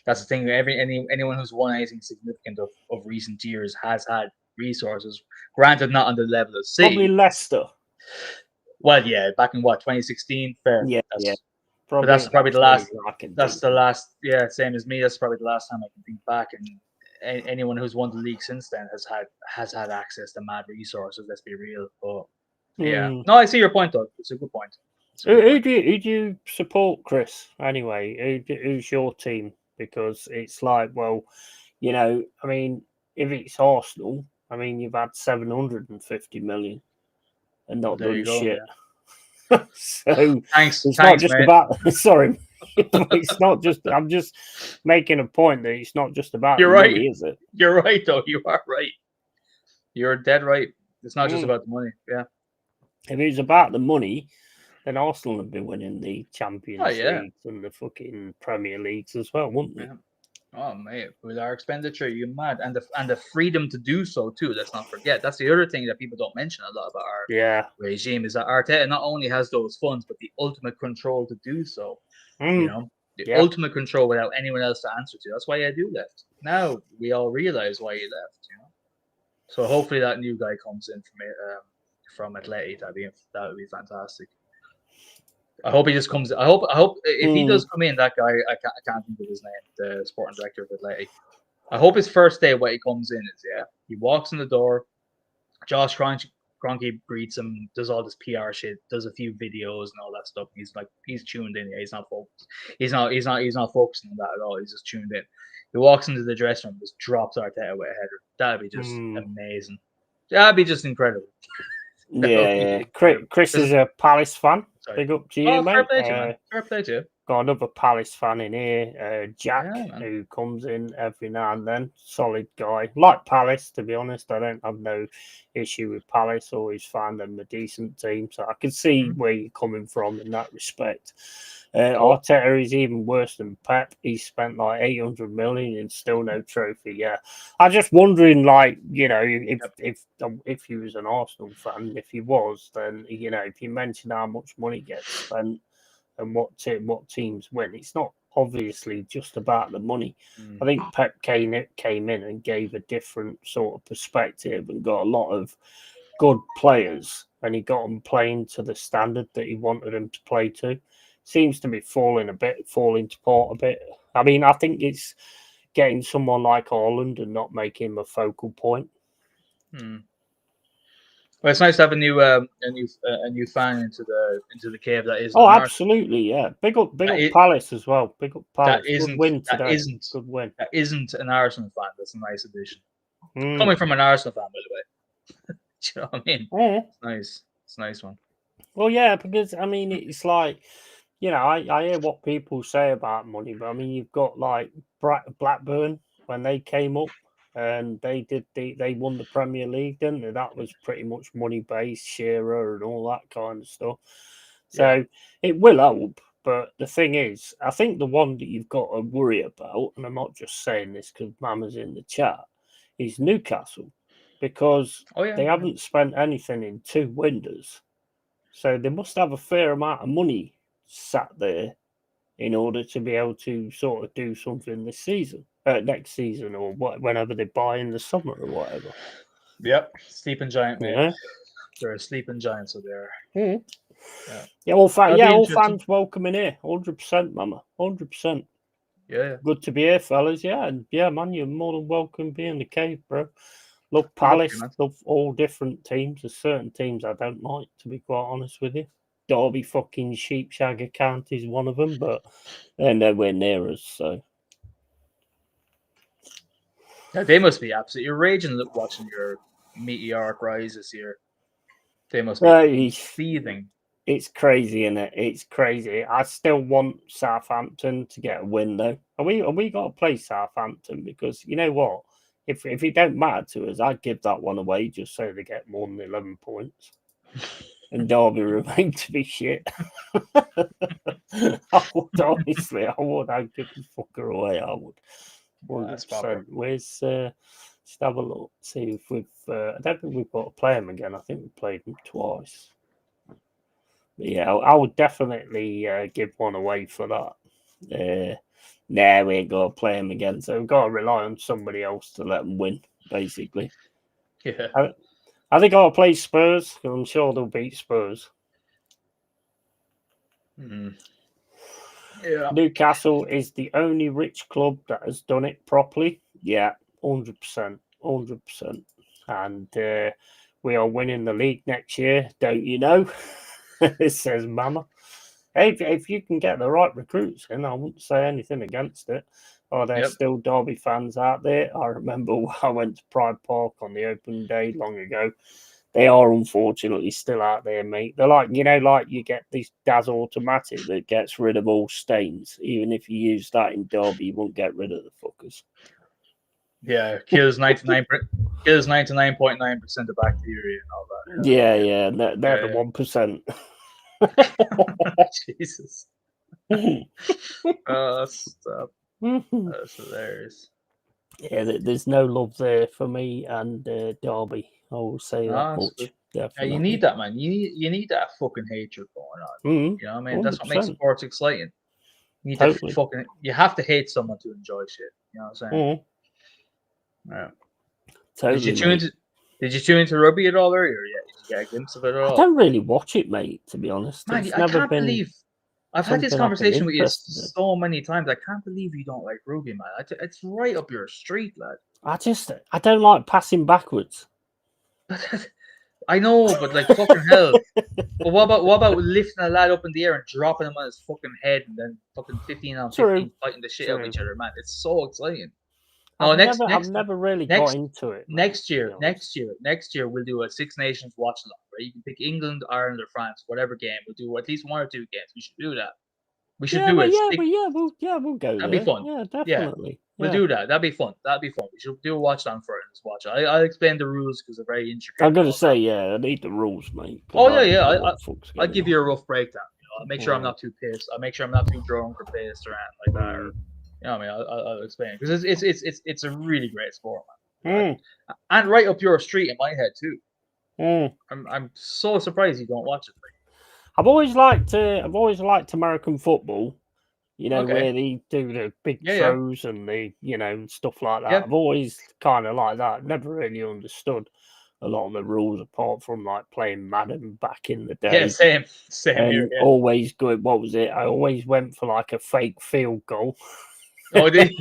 that's the thing. Anyone who's won anything significant of recent years has had resources. Granted, not on the level of City. Probably Leicester. Well, yeah, back in what, 2016. Fair. Yeah. But that's probably the last. That's the last. Yeah, same as me. That's probably the last time I can think back. And anyone who's won the league since then has had access to mad resources. Let's be real. But yeah, no, I see your point though. It's a good point. Who do you support, Chris? Anyway, who's your team? Because it's like, well, I mean, if it's Arsenal, I mean, you've had 750 million and not done shit. Yeah. So thanks, not just mate. about. Sorry, it's not just. I'm just making a point that it's not just about You're the right. money, is it? You're right, though. You are right. You're dead right. It's not just about the money. Yeah. If it was about the money, then Arsenal would be winning the Champions Leagues and the fucking Premier Leagues as well, wouldn't they? Yeah. Oh mate, with our expenditure, you're mad, and the freedom to do so too. Let's not forget. That's the other thing that people don't mention a lot about our regime is that Arteta not only has those funds, but the ultimate control to do so. The ultimate control without anyone else to answer to. That's why Edu left. Now we all realize why he left. So hopefully that new guy comes in from Atleti. That would be fantastic. I hope he just comes. I hope if he does come in, that guy, I can't think of his name, the sporting director of Atleti. I hope his first day what he comes in is he walks in the door, Josh Kroenke greets him, does all this PR shit, does a few videos and all that stuff. He's tuned in. He's not focused. He's not focusing on that at all. He's just tuned in. He walks into the dressing room, just drops Arteta with a header. That'd be just amazing. That'd be just incredible. Yeah. Chris is a Palace fan. Sorry. Big up to you, mate. Fair play to you. Got another Palace fan in here, Jack, who comes in every now and then. Solid guy. Like Palace, to be honest. I don't have no issue with Palace. Always find them a decent team. So I can see where you're coming from in that respect. Arteta is even worse than Pep. He spent like 800 million and still no trophy. Yeah, I'm just wondering, like, if he was an Arsenal fan, if he was, then if you mention how much money gets spent and what teams win, it's not obviously just about the money. I think Pep came in and gave a different sort of perspective and got a lot of good players, and he got them playing to the standard that he wanted them to play to. Seems to be falling apart a bit. I mean, I think it's getting someone like Haaland and not making him a focal point. Well, it's nice to have a new fan into the cave that is. Oh, absolutely, yeah. Big up Palace as well. Big up Palace. Good win today. Good win. That isn't an Arsenal fan. That's a nice addition. Coming from an Arsenal fan, by the way. Do you know what I mean? It's nice. It's a nice one. Well, yeah, because I mean, it's like, I hear what people say about money, but I mean, you've got like Blackburn when they came up. And they won the Premier League, didn't they? That was pretty much money based, Shearer and all that kind of stuff. So it will help, but the thing is, I think the one that you've got to worry about, and I'm not just saying this because Mama's in the chat, is Newcastle, because they haven't spent anything in 2 windows, so they must have a fair amount of money sat there in order to be able to sort of do something this season. Next season or whenever they buy in the summer or whatever. Yep, sleeping giant, man. They're a sleeping giant, so they're. All fans welcome in here, 100%, Mama, 100%. Yeah. Good to be here, fellas. Yeah, and yeah, man, you're more than welcome to be in the cave, bro. Love Good luck to you, Palace, man. love all different teams. There's certain teams I don't like, to be quite honest with you. Derby fucking Sheepshagger County is one of them, but they're nowhere near us, so. Yeah, they must be absolutely raging watching your meteoric rise this year. They must be seething. It's crazy, isn't it? It's crazy. I still want Southampton to get a win, though. Are we got to play Southampton? Because you know what? If it don't matter to us, I'd give that one away just so they get more than 11 points. And Derby remain to be shit. I would, honestly, I would. I'd give the fucker away. I would. 100%. Where's just have a look, see if we've. I don't think we've got to play them again. I think we played them twice. But yeah, I would definitely give one away for that. Nah, we ain't got to play them again, so we've got to rely on somebody else to let them win, basically. Yeah. I think I'll play Spurs, because I'm sure they'll beat Spurs. Mm. Yeah. Newcastle is the only rich club that has done it properly. Yeah, 100%. 100%. And we are winning the league next year, don't you know? It says Mama. Hey, if you can get the right recruits in, I wouldn't say anything against it. Oh, there's still Derby fans out there. I remember I went to Pride Park on the open day long ago. They are unfortunately still out there, mate. They're like, like you get this Daz automatic that gets rid of all stains. Even if you use that in Derby, you won't get rid of the fuckers. Yeah, kills 99.9% of bacteria and all that. Yeah, they're the 1%. Jesus. Stop. That's hilarious. Yeah, there's no love there for me and Derby. I will say that much. Definitely. Yeah, you need that, man. You need that fucking hatred going on. You know what I mean? 100%. That's what makes sports exciting. You need to you have to hate someone to enjoy shit. You know what I'm saying? Yeah. Totally. Did you tune into rugby at all earlier? Yeah, did you get a glimpse of it at all? I don't really watch it, mate. To be honest, man, I can't believe I've had this conversation with you so many times. I can't believe you don't like rugby, man. It's right up your street, lad. I don't like passing backwards. I know, but like fucking hell. But what about lifting a lad up in the air and dropping him on his fucking head and then fucking 15 on 15 fighting the shit out of each other, man? It's so exciting. No, I've never really got into it. Next year, we'll do a Six Nations watch along, right? You can pick England, Ireland, or France, whatever game. We'll do at least 1 or 2 games. We should do that. We should do it. We'll go. That'd be fun. Yeah, definitely. We'll do that. That'd be fun. We should do a watch along for it and just watch it. I'll explain the rules because they're very intricate. I'm gonna say, I need the rules, mate. Oh yeah. I'll give you a rough breakdown. I'll make sure I'm not too pissed. I'll make sure I'm not too drunk or pissed or anything like that. Or, you know what I mean? I'll explain because it's a really great sport, man. And right up your street in my head too. I'm so surprised you don't watch it. I've always liked American football. Where they do the big throws and the stuff like that. Yeah. I've always kind of like that. Never really understood a lot of the rules apart from like playing Madden back in the day. Yeah, same and here. Yeah. Always good. What was it? I always went for like a fake field goal. Oh, did you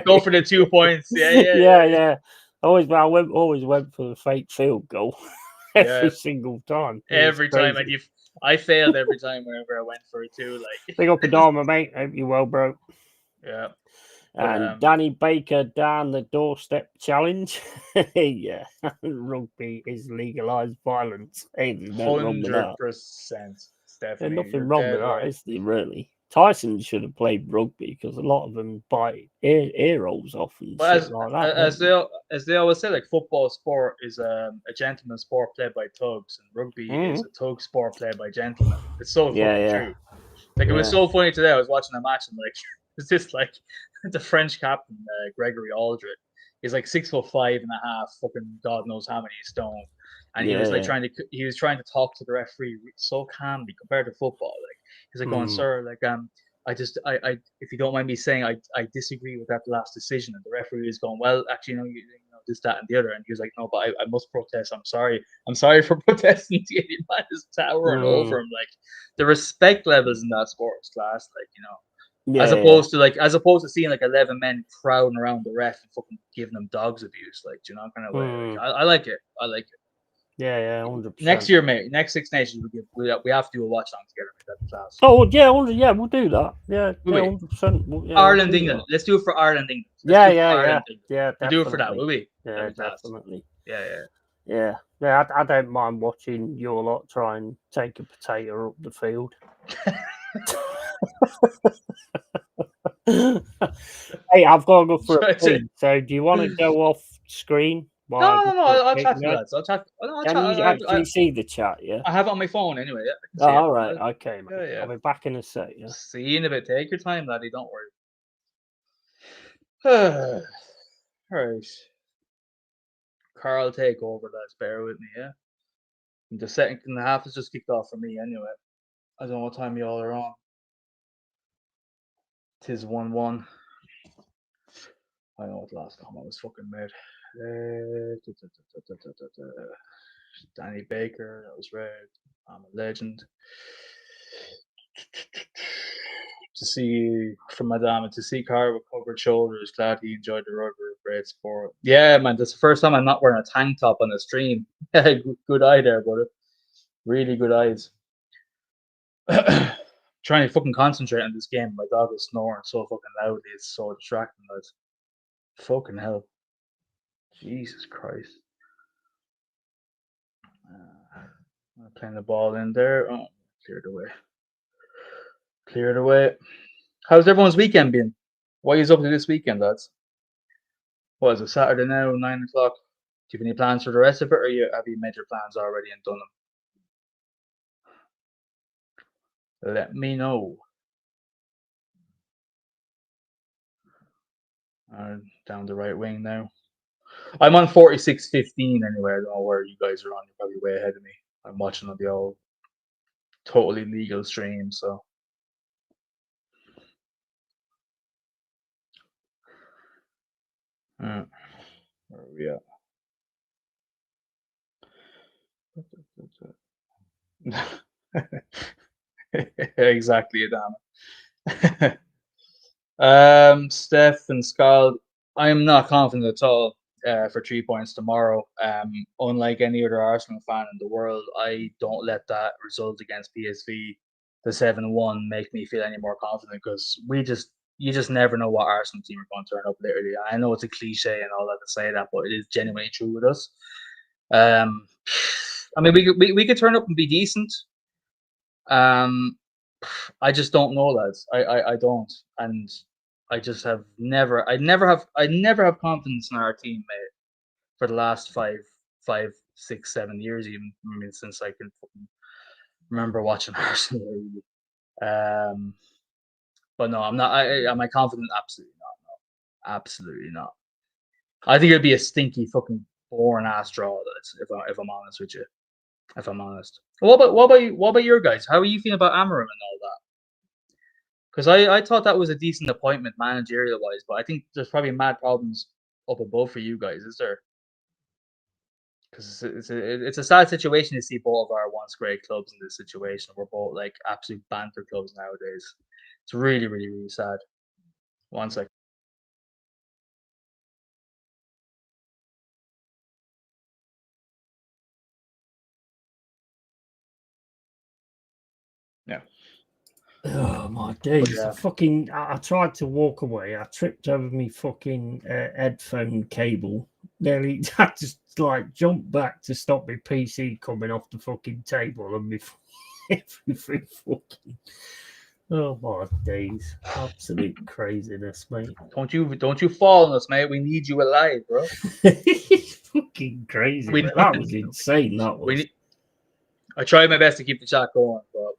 go for the 2 points? Yeah. I always went for the fake field goal every single time. Every time, and I failed every time whenever I went for it too. Like, big up a Dharma, mate. Hope you're well, bro. Yeah. And Danny Baker down the doorstep challenge. Yeah, rugby is legalized violence. Hey, there's nothing wrong with that. 100%. There's nothing wrong with that, is there, really? Tyson should have played rugby because a lot of them bite ear holes off and shit like that. As they always say, like football sport is a gentleman's sport played by thugs, and rugby is a thug sport played by gentlemen. It's so fucking true. Like it was so funny today. I was watching a match and like it's just like the French captain Gregory Aldred. He's like 6'5.5", fucking God knows how many stone, and he was like trying to talk to the referee so calmly compared to football. Like he's like going, sir, like I if you don't mind me saying, I disagree with that last decision, and the referee is going, well, actually, you know this, that, and the other, and he was like, no, but I must protest. I'm sorry for protesting. The idiot man is towering over him. Like the respect levels in that sport is class. Like as opposed to seeing like 11 men crowding around the ref and fucking giving them dogs abuse, like, you know, kind of way. Like, I like it. I like it. Yeah, 100%. Next year, mate. Next Six Nations, we have to do a watch along together. Mate. That'd be class. Oh yeah, we'll do that. Yeah, 100%. Ireland, England. Let's do it for Ireland, England. Yeah. We'll do it for that, will we? Yeah, definitely. Yeah. I don't mind watching your lot try and take a potato up the field. Hey, I've got to go for a pee. So, do you want to go off screen? No. I'll chat to you lads. Can you actually see the chat? Yeah, I have it on my phone anyway. Yeah, all right. Okay, mate. Yeah. I'll be back in a sec. Yeah. See you in a bit. Take your time, laddie. Don't worry. All right. Carl, take over, lads. Bear with me, yeah? The second and a half has just kicked off for me anyway. I don't know what time you all are on. 'Tis 1-1. I know what the last time I was fucking made. Danny Baker, that was red. I'm a legend. To see from Madame and to see Carl with covered shoulders, glad he enjoyed the rugby. Great sport. Yeah, man, that's the first time I'm not wearing a tank top on the stream. Good eye there, brother. Really good eyes. Trying to fucking concentrate on this game. My dog is snoring so fucking loudly. It's so distracting, guys. Fucking hell. Jesus Christ. Playing the ball in there. Oh, cleared away. How's everyone's weekend been? What are you up to this weekend, lads? What is it, Saturday now, 9 o'clock? Do you have any plans for the rest of it, or have you made your plans already and done them? Let me know. Down the right wing now. I'm on 46.15 anyway. I don't know where you guys are on. You're probably way ahead of me. I'm watching on the old totally legal stream, so. Where are we at? Exactly, Adam. Steph and Scald, I am not confident at all for 3 points tomorrow. Unlike any other Arsenal fan in the world, I don't let that result against PSV, the 7-1, make me feel any more confident, because you just never know what Arsenal team are going to turn up. Literally, I know it's a cliche and all that to say that, but it is genuinely true with us. I mean, we could turn up and be decent. I just don't know, lads. I don't, and I just have never. I never have confidence in our team, mate. For the last 5, 6, 7 years, even. I mean, since I can remember watching Arsenal. But no, I'm not. Am I confident? Absolutely not. No, absolutely not. I think it'd be a stinky, fucking boring ass draw. If I'm honest with you. If I'm honest. What about your guys? How are you feeling about Amarim and all that? Because I thought that was a decent appointment managerial wise, but I think there's probably mad problems up above for you guys, is there? Because it's a sad situation to see both of our once great clubs in this situation. We're both like absolute banter clubs nowadays. It's really, really, really sad. 1 second. Yeah. Oh my days! Yeah. I tried to walk away. I tripped over me fucking headphone cable. Nearly, I just like jumped back to stop my PC coming off the fucking table and everything fucking. Oh my days! Absolute craziness, mate. Don't you fall on us, mate. We need you alive, bro. It's fucking crazy. That was insane. That was. I tried my best to keep the chat going, but.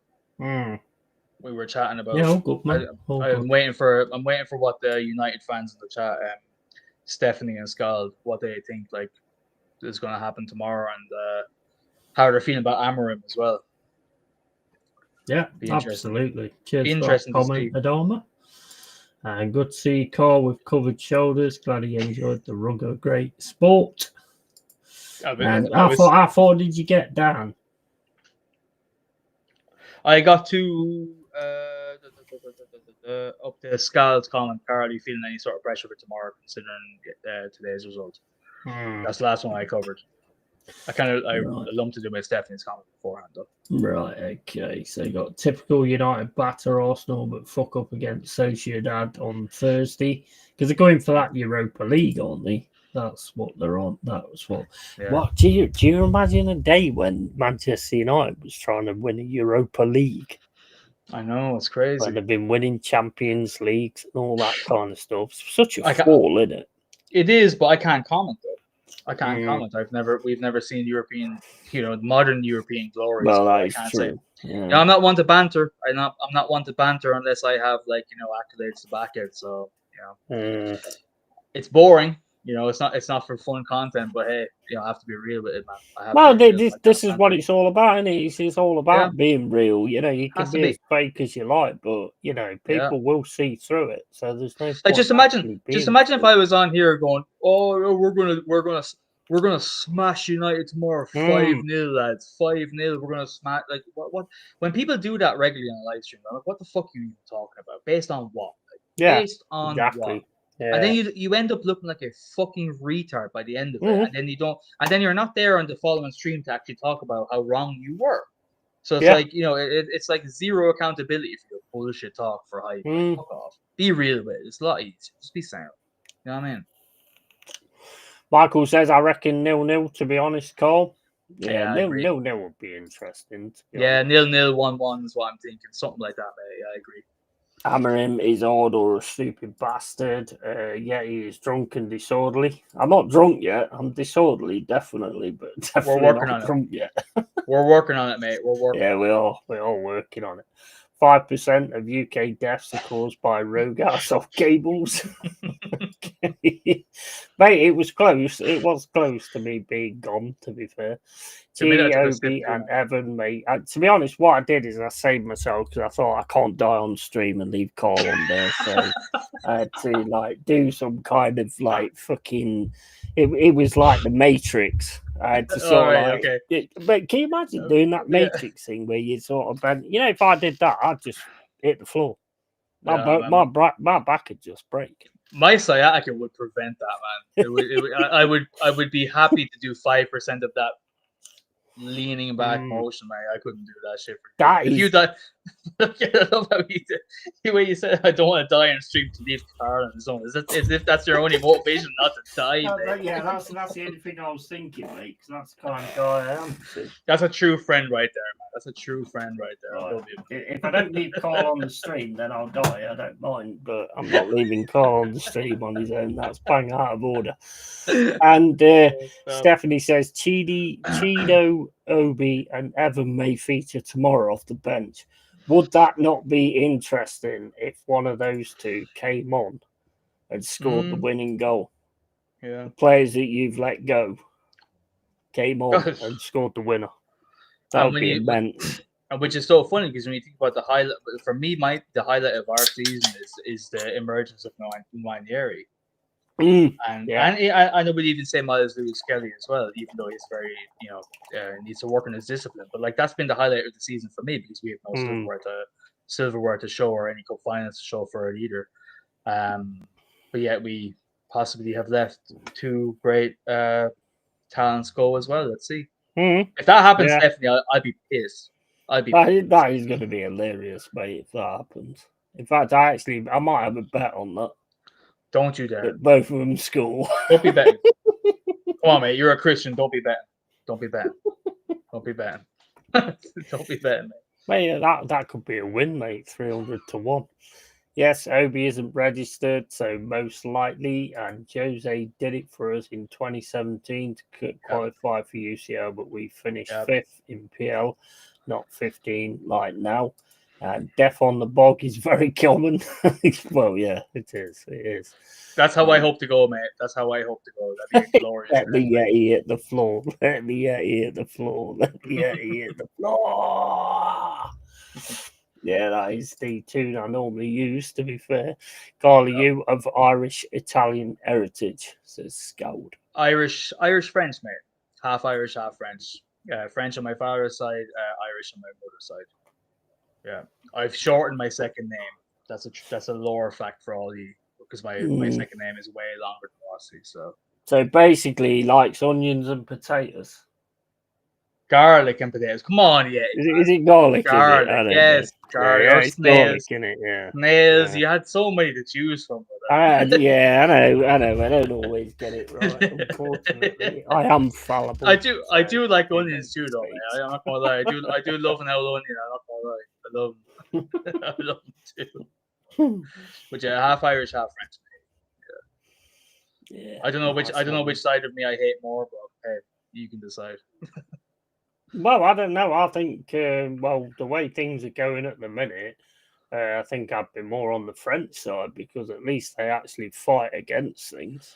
We were chatting about. Yeah, all good, man. I'm waiting for what the United fans in the chat, Stephanie and Scald, what they think like is going to happen tomorrow, and how they're feeling about Amarim as well. Yeah, absolutely. Cheers interesting for that comment, Adama. And good to see Carl with covered shoulders. Glad he enjoyed the rugger. Great sport. How far did you get down? I got to up to Scald's comment, Carl, are you feeling any sort of pressure for tomorrow, considering today's result? That's the last one I covered. I lumped it in with Stephanie's comment beforehand, though. Right, okay. So you got typical United batter Arsenal, but fuck up against Sociedad on Thursday because they're going for that Europa League, aren't they? That's what they're on. That was what. Yeah. What do you imagine a day when Manchester United was trying to win a Europa League? I know, it's crazy. When they've been winning Champions Leagues and all that kind of stuff. It's such a fall, isn't it? It is, but I can't comment though. I can't comment. We've never seen European, modern European glory. Well, so that I is can't true. say. Yeah. I'm not one to banter. I'm not one to banter unless I have accolades to back it. So it's boring. It's not for fun content. But hey, I have to be real with it, man. Well, this is what it's all about, isn't it? It's all about being real. You can be as fake as you like, but people will see through it. So there's no point. Just imagine if I was on here going, "Oh, we're gonna smash United tomorrow, 5-0, lads, 5-0. We're gonna smash." Like what? When people do that regularly on a live stream, I'm like, what the fuck are you even talking about? Based on what? Based on what? Yeah. And then you end up looking like a fucking retard by the end of it, and then you're not there on the following stream to actually talk about how wrong you were. So it's like it's like zero accountability for your bullshit talk for hype. Like, fuck off. Be real with it. It's a lot easier. Just be sound. You know what I mean? Michael says, "I reckon 0-0. To be honest, Cole. Yeah, 0-0 would be interesting. Yeah, 0-0, 1-1 is what I'm thinking. Something like that, mate. Yeah, I agree. Amarim is odd or a stupid bastard. He is drunk and disorderly. I'm not drunk yet. I'm disorderly, definitely, but definitely we're working not drunk yet. We're working on it, mate. We're working. Yeah, we're all working on it. 5% of UK deaths are caused by Rogas off cables. Mate, it was close. It was close to me being gone, to be fair. Obi and Evan, mate. To be honest, what I did is I saved myself because I thought I can't die on stream and leave Carl on there. So I had to do some kind of fucking. It was like the Matrix. I had to sort of but can you imagine doing that Matrix thing where you sort of bend? If I did that, I'd just hit the floor. My back would just break. My sciatica would prevent that, man. I would be happy to do 5% of that leaning back motion, man. I couldn't do that shit. If you die, I love how the way you said, "I don't want to die on stream to leave Carl on his own." As if that's your only motivation not to die. That's the only thing I was thinking, mate. Because that's the kind of guy I am. That's a true friend right there, man. That's a true friend right there. Right. If I don't leave Carl on the stream, then I'll die. I don't mind, but I'm not leaving Carl on the stream on his own. That's bang out of order. And Stephanie says, Cheeto, Obi, and Evan may feature tomorrow off the bench. Would that not be interesting if one of those two came on and scored the winning goal? Yeah. The players that you've let go came on and scored the winner. That would be immense. Which is so funny because when you think about the highlight, for me, the highlight of our season is the emergence of Nwaneri. And I would even say Miles Lewis Kelly as well, even though he's very, needs to work on his discipline. But that's been the highlight of the season for me because we have no silverware to show or any cup finals to show for it either. But yet we possibly have left two great talents go as well. Let's see. If that happens, Stephanie, I'd be pissed. That is going to be hilarious, mate, if that happens. In fact, I might have a bet on that. Don't you dare. That both of them score. Don't be betting. Come on, mate. You're a Christian. Don't be betting. Don't be betting. Don't be betting. Don't be betting, mate. Mate, that could be a win, mate. 300-1. Yes, Obi isn't registered, so most likely. And Jose did it for us in 2017 to qualify for UCL, but we finished 5th in PL, not 15 like now. And death on the bog is very common. Well, yeah, it is. It is. That's how I hope to go, mate. That's how I hope to go. That'd be glorious. Let the Yeti hit the floor. Let the Yeti hit the floor. Let the Yeti hit the floor. Yeah, that is the tune I normally use, to be fair. Carly, you of Irish-Italian heritage, says Scold. Irish French, mate. Half Irish, half French. French on my father's side, Irish on my mother's side. Yeah, I've shortened my second name. that's a lore fact for all you, because my second name is way longer than Rossi. So basically, he likes onions and potatoes. Garlic and potatoes. Come on, yeah. Is it garlic? Garlic, Is it? I don't yes, know. garlic. Yeah, Or it's snails. garlic, isn't it? Yeah. Snails. Yeah. You had so many to choose from. I know. I don't always get it right. Unfortunately, I am fallible. I do like onions too, though, man. I'm not gonna lie. I do love an old onion. I'm not gonna lie. I love them. I love them too. But yeah, half Irish, half French. Yeah. I don't know which side of me I hate more, but hey, you can decide. Well, I don't know. I think the way things are going at the minute, I think I'd be more on the French side because at least they actually fight against things.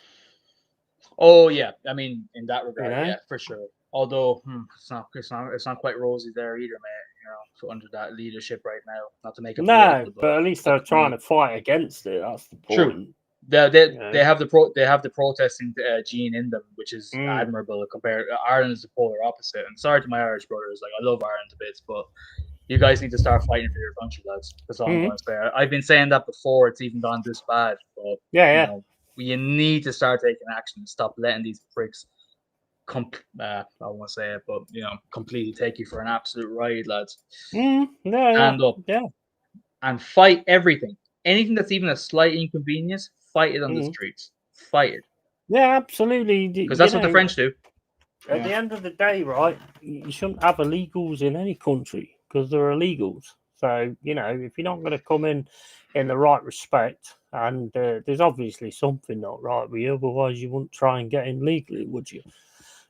Oh yeah, I mean in that regard, You know? yeah, for sure. Although it's not quite rosy there either, man. So under that leadership right now, not to make it No, political, but at least they're trying to fight against it. That's the point. True. They have the protesting gene in them, which is admirable. Compared Ireland is the polar opposite. And sorry to my Irish brothers, like I love Ireland a bit, but you guys need to start fighting for your country, lads. That's all I'm going to say. I've been saying that before it's even gone this bad, but you need to start taking action and stop letting these pricks I won't say it, but completely take you for an absolute ride, lads. Stand up, and fight everything. Anything that's even a slight inconvenience, fight it on the streets. Fight it. Yeah, absolutely. Because that's what the French do. At the end of the day, right, you shouldn't have illegals in any country because they're illegals. So, if you're not going to come in the right respect, and there's obviously something not right with you, otherwise you wouldn't try and get in legally, would you?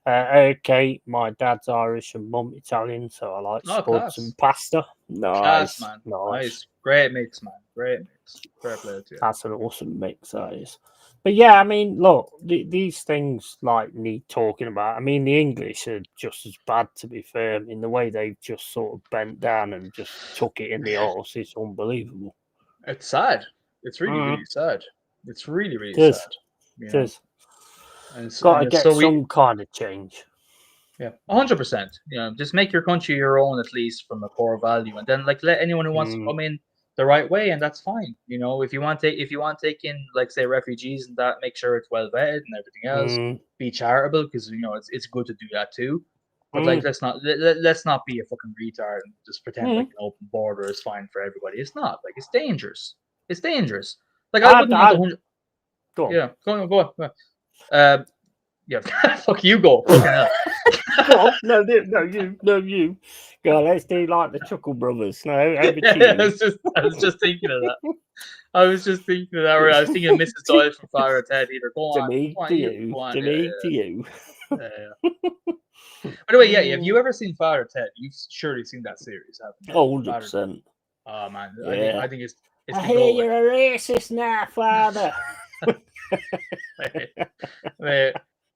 Okay, my dad's Irish and mum Italian, so I like spuds and pasta. Nice, man. Nice. Great mix, man. Great mix. Fair play to you. That's an awesome mix, that is. But yeah, I mean, look, these things need talking about. I mean, the English are just as bad, to be fair. I mean, the way they've just sort of bent down and just took it in the arse is unbelievable. It's sad. It's really, really sad. It's really, really sad. It is. Got to get some kind of change. Yeah, 100%. Just make your country your own, at least from a core value, and then let anyone who wants to come in the right way, and that's fine. If you want to take in, like, say, refugees and that, make sure it's well vetted and everything else. Be charitable, because it's good to do that too. But let's not be a fucking retard and just pretend like an open border is fine for everybody. It's not. Like, it's dangerous. It's dangerous. Like, I wouldn't want 100. Go on. Yeah, go on. Yeah, fuck you, go. Well, no, you. Go, let's do like the Chuckle Brothers. No, over to you. I was just thinking of that. I was thinking of Mrs. Doyle from Father Ted. Either go on. To you. By the way, have you ever seen Father Ted? You've surely seen that series, haven't you? 100%. Oh man, yeah. I think it's. I hear you're a racist now, Father.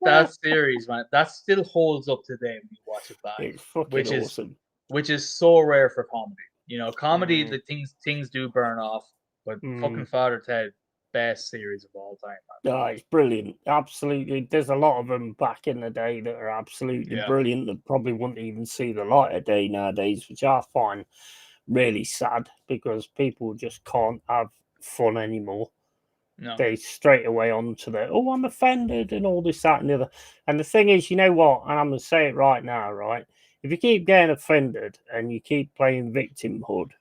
That series, man, that still holds up today when you watch it back. It's fucking awesome. Which is so rare for comedy. Comedy, the things do burn off, but fucking Father Ted, best series of all time, man. Oh, it's brilliant. Absolutely. There's a lot of them back in the day that are absolutely brilliant that probably wouldn't even see the light of day nowadays, which I find really sad because people just can't have fun anymore. No. They straight away onto I'm offended and all this, that, and the other. And the thing is, you know what? And I'm going to say it right now, right? If you keep getting offended and you keep playing victimhood,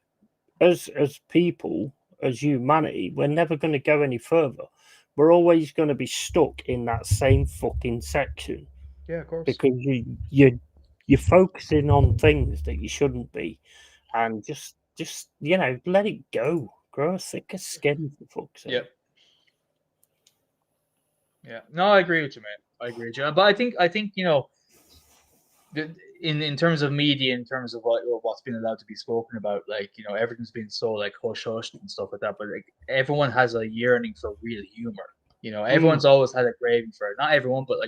as people, as humanity, we're never going to go any further. We're always going to be stuck in that same fucking section. Yeah, of course. Because you're focusing on things that you shouldn't be, and just let it go. Grow a thicker skin, for fuck's sake. Yeah, no, I agree with you, man. I agree with you, but I think in terms of media, in terms of what's been allowed to be spoken about, everything's been so hush hushed and stuff like that. But everyone has a yearning for real humor. Everyone's always had a craving for it. Not everyone, but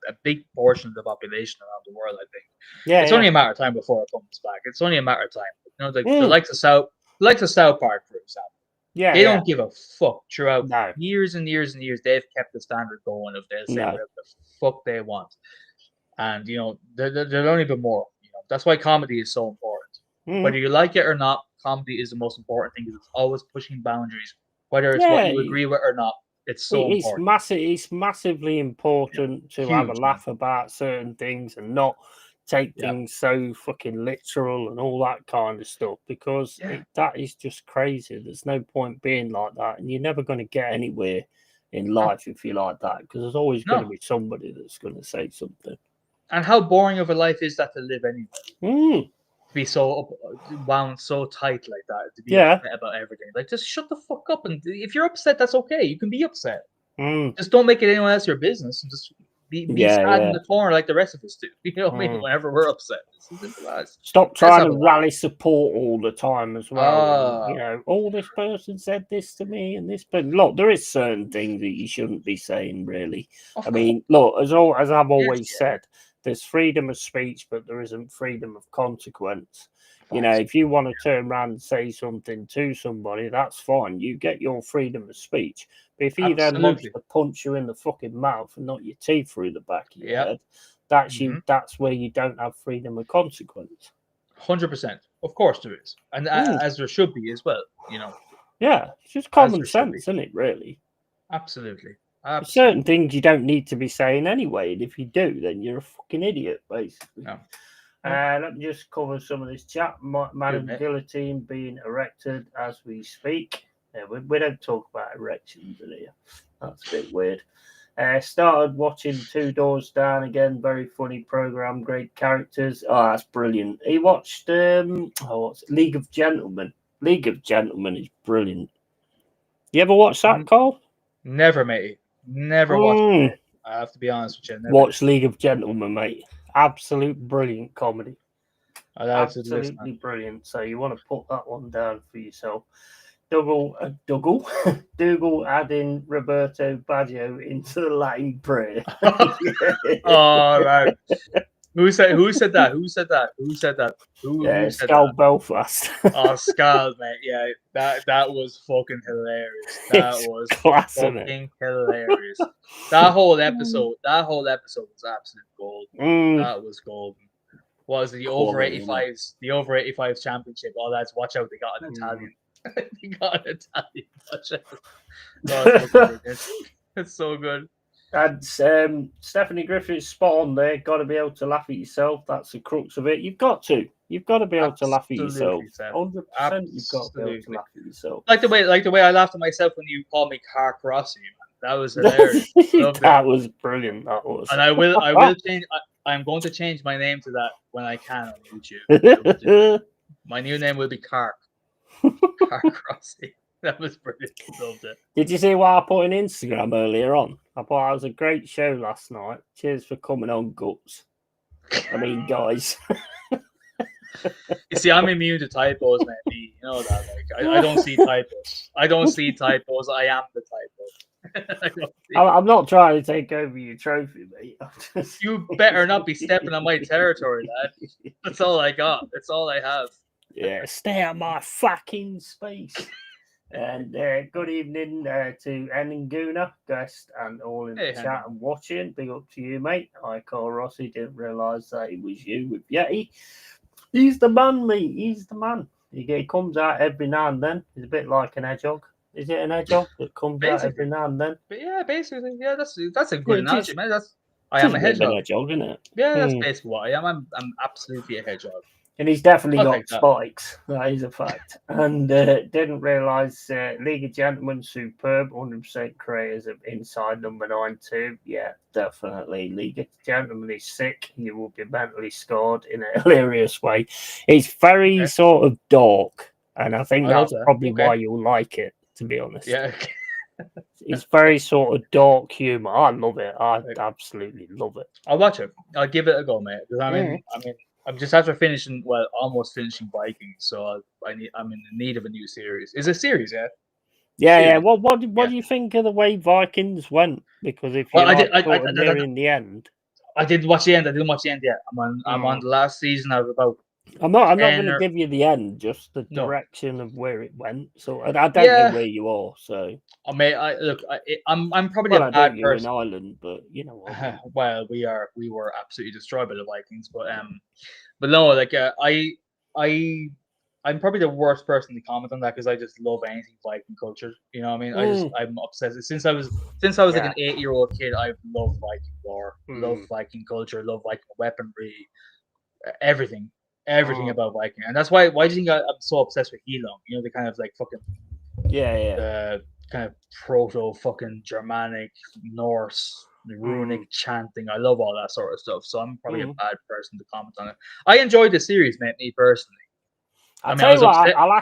a big portion of the population around the world, I think. Yeah, it's only a matter of time before it comes back. It's only a matter of time. The likes of South Park, for example. Yeah, they don't give a fuck throughout years and years and years. They've kept the standard going of they'll say whatever the fuck they want, and there'll only be more. That's why comedy is so important. Whether you like it or not, comedy is the most important thing. It's always pushing boundaries, whether it's what Yeah, you agree with or not. It's so it's important. massive. It's massively important to have a Huge, man. laugh about certain things and not take Yeah. things so fucking literal and all that kind of stuff, because Yeah. that is just crazy. There's no point being like that, and you're never going to get anywhere in No. life if you're like that, because there's always going to No. be somebody that's going to say something. And how boring of a life is that to live anyway? Mm, To be so wound so tight like that, to be yeah. upset about everything. Like, just shut the fuck up. And if you're upset, that's okay. You can be upset. Mm, Just don't make it anyone else your business, and just be yeah, sad in yeah. the corner like the rest of us do. You know what I mean? Mm. Whenever we're upset, it's as simple as. Stop Let's trying have to a laugh. rally support all the time as well. Ah, You know, oh, this person said this to me, and this. But look, there is certain things that you shouldn't be saying. Really, of I course. mean, look, as I've always Yes, said, there's freedom of speech, but there isn't freedom of consequence. You know, facts. if you want to turn around and say something to somebody, that's fine. You get your freedom of speech. But if he then wants Absolutely. to punch you in the fucking mouth and knock your teeth through the back of your Yeah. head, that's Mhm. that's where you don't have freedom of consequence. 100%. Of course there is, and as there should be as well. You know, Yeah, it's just as common there should be. sense, isn't it, really? Absolutely. There's Absolutely. certain things you don't need to be saying anyway, and if you do, then you're a fucking idiot, basically. No. Let me just cover some of this chat. Madam mate. Guillotine being erected as we speak. Yeah, we don't talk about erections in here. That's a bit weird. Started watching Two Doors Down again. Very funny program, great characters. Oh, that's brilliant. He watched what's League of Gentlemen. League of Gentlemen is brilliant. You ever watch that, Carl? Never, mate. Never watched it, mate. I have to be honest with you. Never Watch League of Gentlemen, mate. Absolute brilliant comedy. Absolutely brilliant. So you want to put that one down for yourself. Dougal adding Roberto Baggio into the Latin prayer. Oh, man. Who said that? Who said that? Who said that? Who said Skull that? Belfast. Oh, Skull, mate. Yeah, that was fucking hilarious. That was class, fucking hilarious. That whole episode was absolute gold. That was golden. What was it, the over 85s? The over 85s championship. Oh, lads, watch out! They got an Italian. They got an Italian. Watch out! Oh, it's so good. And Stephanie Griffith's spot on there. Got to be able to laugh at yourself. That's the crux of it. You've got to be able to laugh at yourself. 100%. You've got to be able to laugh at yourself. Like the way I laughed at myself when you called me Car Crossy, man. That was hilarious. That was brilliant. That was. And I will change. I'm going to change my name to that when I can on YouTube. My new name will be Car Crossy. That was brilliant. Loved it. Did you see what I put on Instagram earlier on? I thought it was a great show last night. Cheers for coming on, Guts. I mean, guys. You see, I'm immune to typos, man. You know that. Like, I don't see typos. I don't see typos. I am the typo. I'm not trying to take over your trophy, mate. You better not be stepping on my territory, lad. That's all I got. That's all I have. Yeah, stay out my fucking space. And good evening to Eninguna, guest, and all in the chat and watching. Big up to you, mate. I, Carl Rossi, didn't realise that it was you with Yeti. He's the man, mate. He's the man. He comes out every now and then. He's a bit like an hedgehog. Is it an hedgehog that comes out every now and then? But yeah, basically, yeah. That's a good analogy, man. I am a hedgehog. Isn't it? Yeah, that's basically what I am. I'm absolutely a hedgehog. And he's definitely got spikes. That is a fact. And didn't realise League of Gentlemen, superb. 100% creators of Inside Number 9 too. Yeah, definitely. League of Gentlemen is sick. You will be mentally scarred in a hilarious way. It's very sort of dark. And I think that's probably why you'll like it, to be honest. Yeah. It's very sort of dark humour. I love it. I absolutely love it. I'll watch it. I'll give it a go, mate. Because I'm just after almost finishing Vikings, so I'm in need of a new series. Is it a series, yeah? Yeah. What do you think of the way Vikings went? Because if you're nearing the end, I didn't watch the end. I didn't watch the end yet. I'm on the last season of about. I'm not going to give you the end, just the direction of where it went. So I don't know where you are. So I'm probably a bad person. In Ireland, but you know what? Well, we were absolutely destroyed by the Vikings, but no, like I I'm probably the worst person to comment on that because I just love anything Viking culture. You know what I mean? I'm obsessed. Since I was like an 8-year-old kid, I've loved Viking lore, loved Viking culture, loved Viking weaponry, everything about Viking, and that's why do you think I'm so obsessed with Helong? You know, the kind of like fucking kind of proto fucking Germanic, Norse, runic chanting. I love all that sort of stuff. So I'm probably a bad person to comment on it. I enjoyed the series, mate. Me personally. I'll tell you what, I'll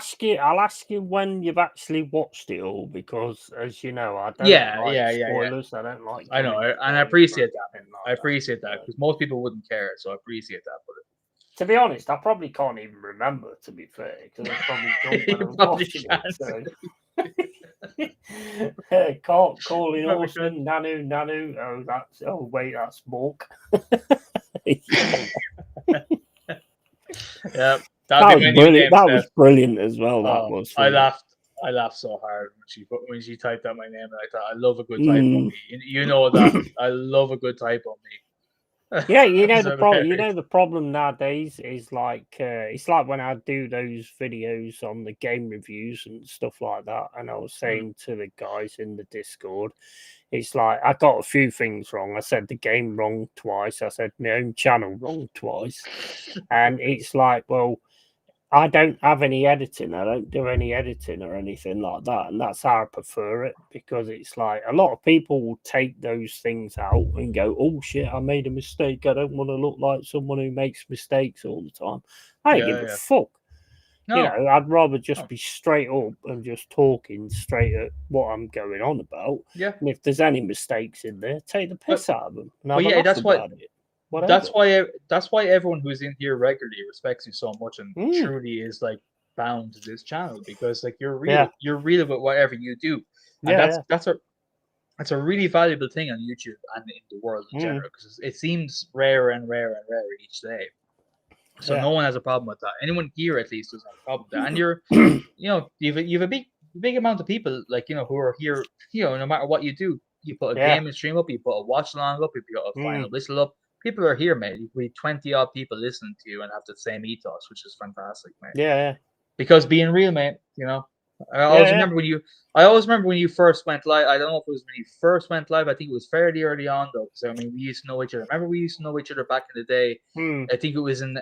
ask you when you've actually watched it all, because as you know, I don't like spoilers. I don't like. I know, and I appreciate that. I appreciate that because most people wouldn't care, so I appreciate that. But to be honest, I probably can't even remember. To be fair, because I probably don't when I'm watching it. So. Calling Orson, Nanu. Oh wait, that's Mork. Yeah. That was brilliant. That was brilliant as well. That was. I laughed so hard when she typed out my name. And I thought, I love a good typo. You know that I love a good typo. Yeah, you know the problem. You know the problem nowadays is like it's like when I do those videos on the game reviews and stuff like that, and I was saying to the guys in the Discord, it's like I got a few things wrong. I said the game wrong twice. I said my own channel wrong twice, and it's like, well, I don't have any editing. I don't do any editing or anything like that. And that's how I prefer it, because it's like a lot of people will take those things out and go, oh shit, I made a mistake. I don't want to look like someone who makes mistakes all the time. I don't give a fuck. No. You know, I'd rather just be straight up and just talking straight at what I'm going on about. Yeah. And if there's any mistakes in there, take the piss out of them. But yeah, that's why. That's why everyone who's in here regularly respects you so much and truly is like bound to this channel, because like you're real about whatever you do, and that's a really valuable thing on YouTube and in the world in general, because it seems rarer and rarer and rarer each day. So no one has a problem with that. Anyone here at least doesn't have a problem with that. And you're, you know, you've a big amount of people like, you know, who are here. You know, no matter what you do, you put a game and stream up, you put a watch along up, you put a final whistle up. People are here, mate. We 20 odd people listening to you and have the same ethos, which is fantastic, mate. Yeah. Because being real, mate, you know. I always remember when you first went live. I don't know if it was when you first went live. I think it was fairly early on though, because I mean we used to know each other. Remember we used to know each other back in the day. I think it was in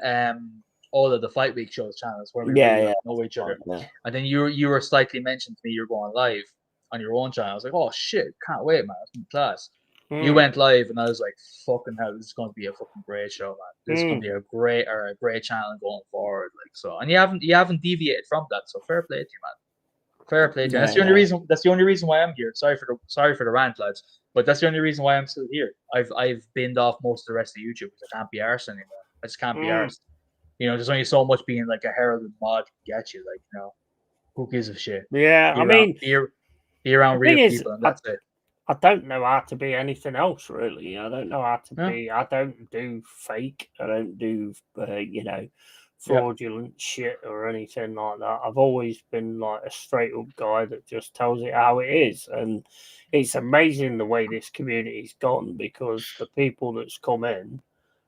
all of the Fight Week shows channels where we know each other. Yeah. And then you were slightly mentioned to me you're going live on your own channel. I was like, oh shit, can't wait, man. It's in class. You went live, and I was like, "Fucking hell, this is going to be a fucking great show, man. This is going to be a great channel going forward." Like so, and you haven't deviated from that. So fair play to you, man. Fair play to you. That's the only reason. That's the only reason why I'm here. Sorry for the rant, lads, but that's the only reason why I'm still here. I've binned off most of the rest of YouTube because I can't be arsed anymore. I just can't be arsed. You know, there's only so much being like a heralded mod can get you. Like, you know, who gives a shit? Yeah, be around real people, and that's it. I don't know how to be anything else, really. I don't know how to be. I don't do fake. I don't do, fraudulent shit or anything like that. I've always been like a straight up guy that just tells it how it is. And it's amazing the way this community's gone, because the people that's come in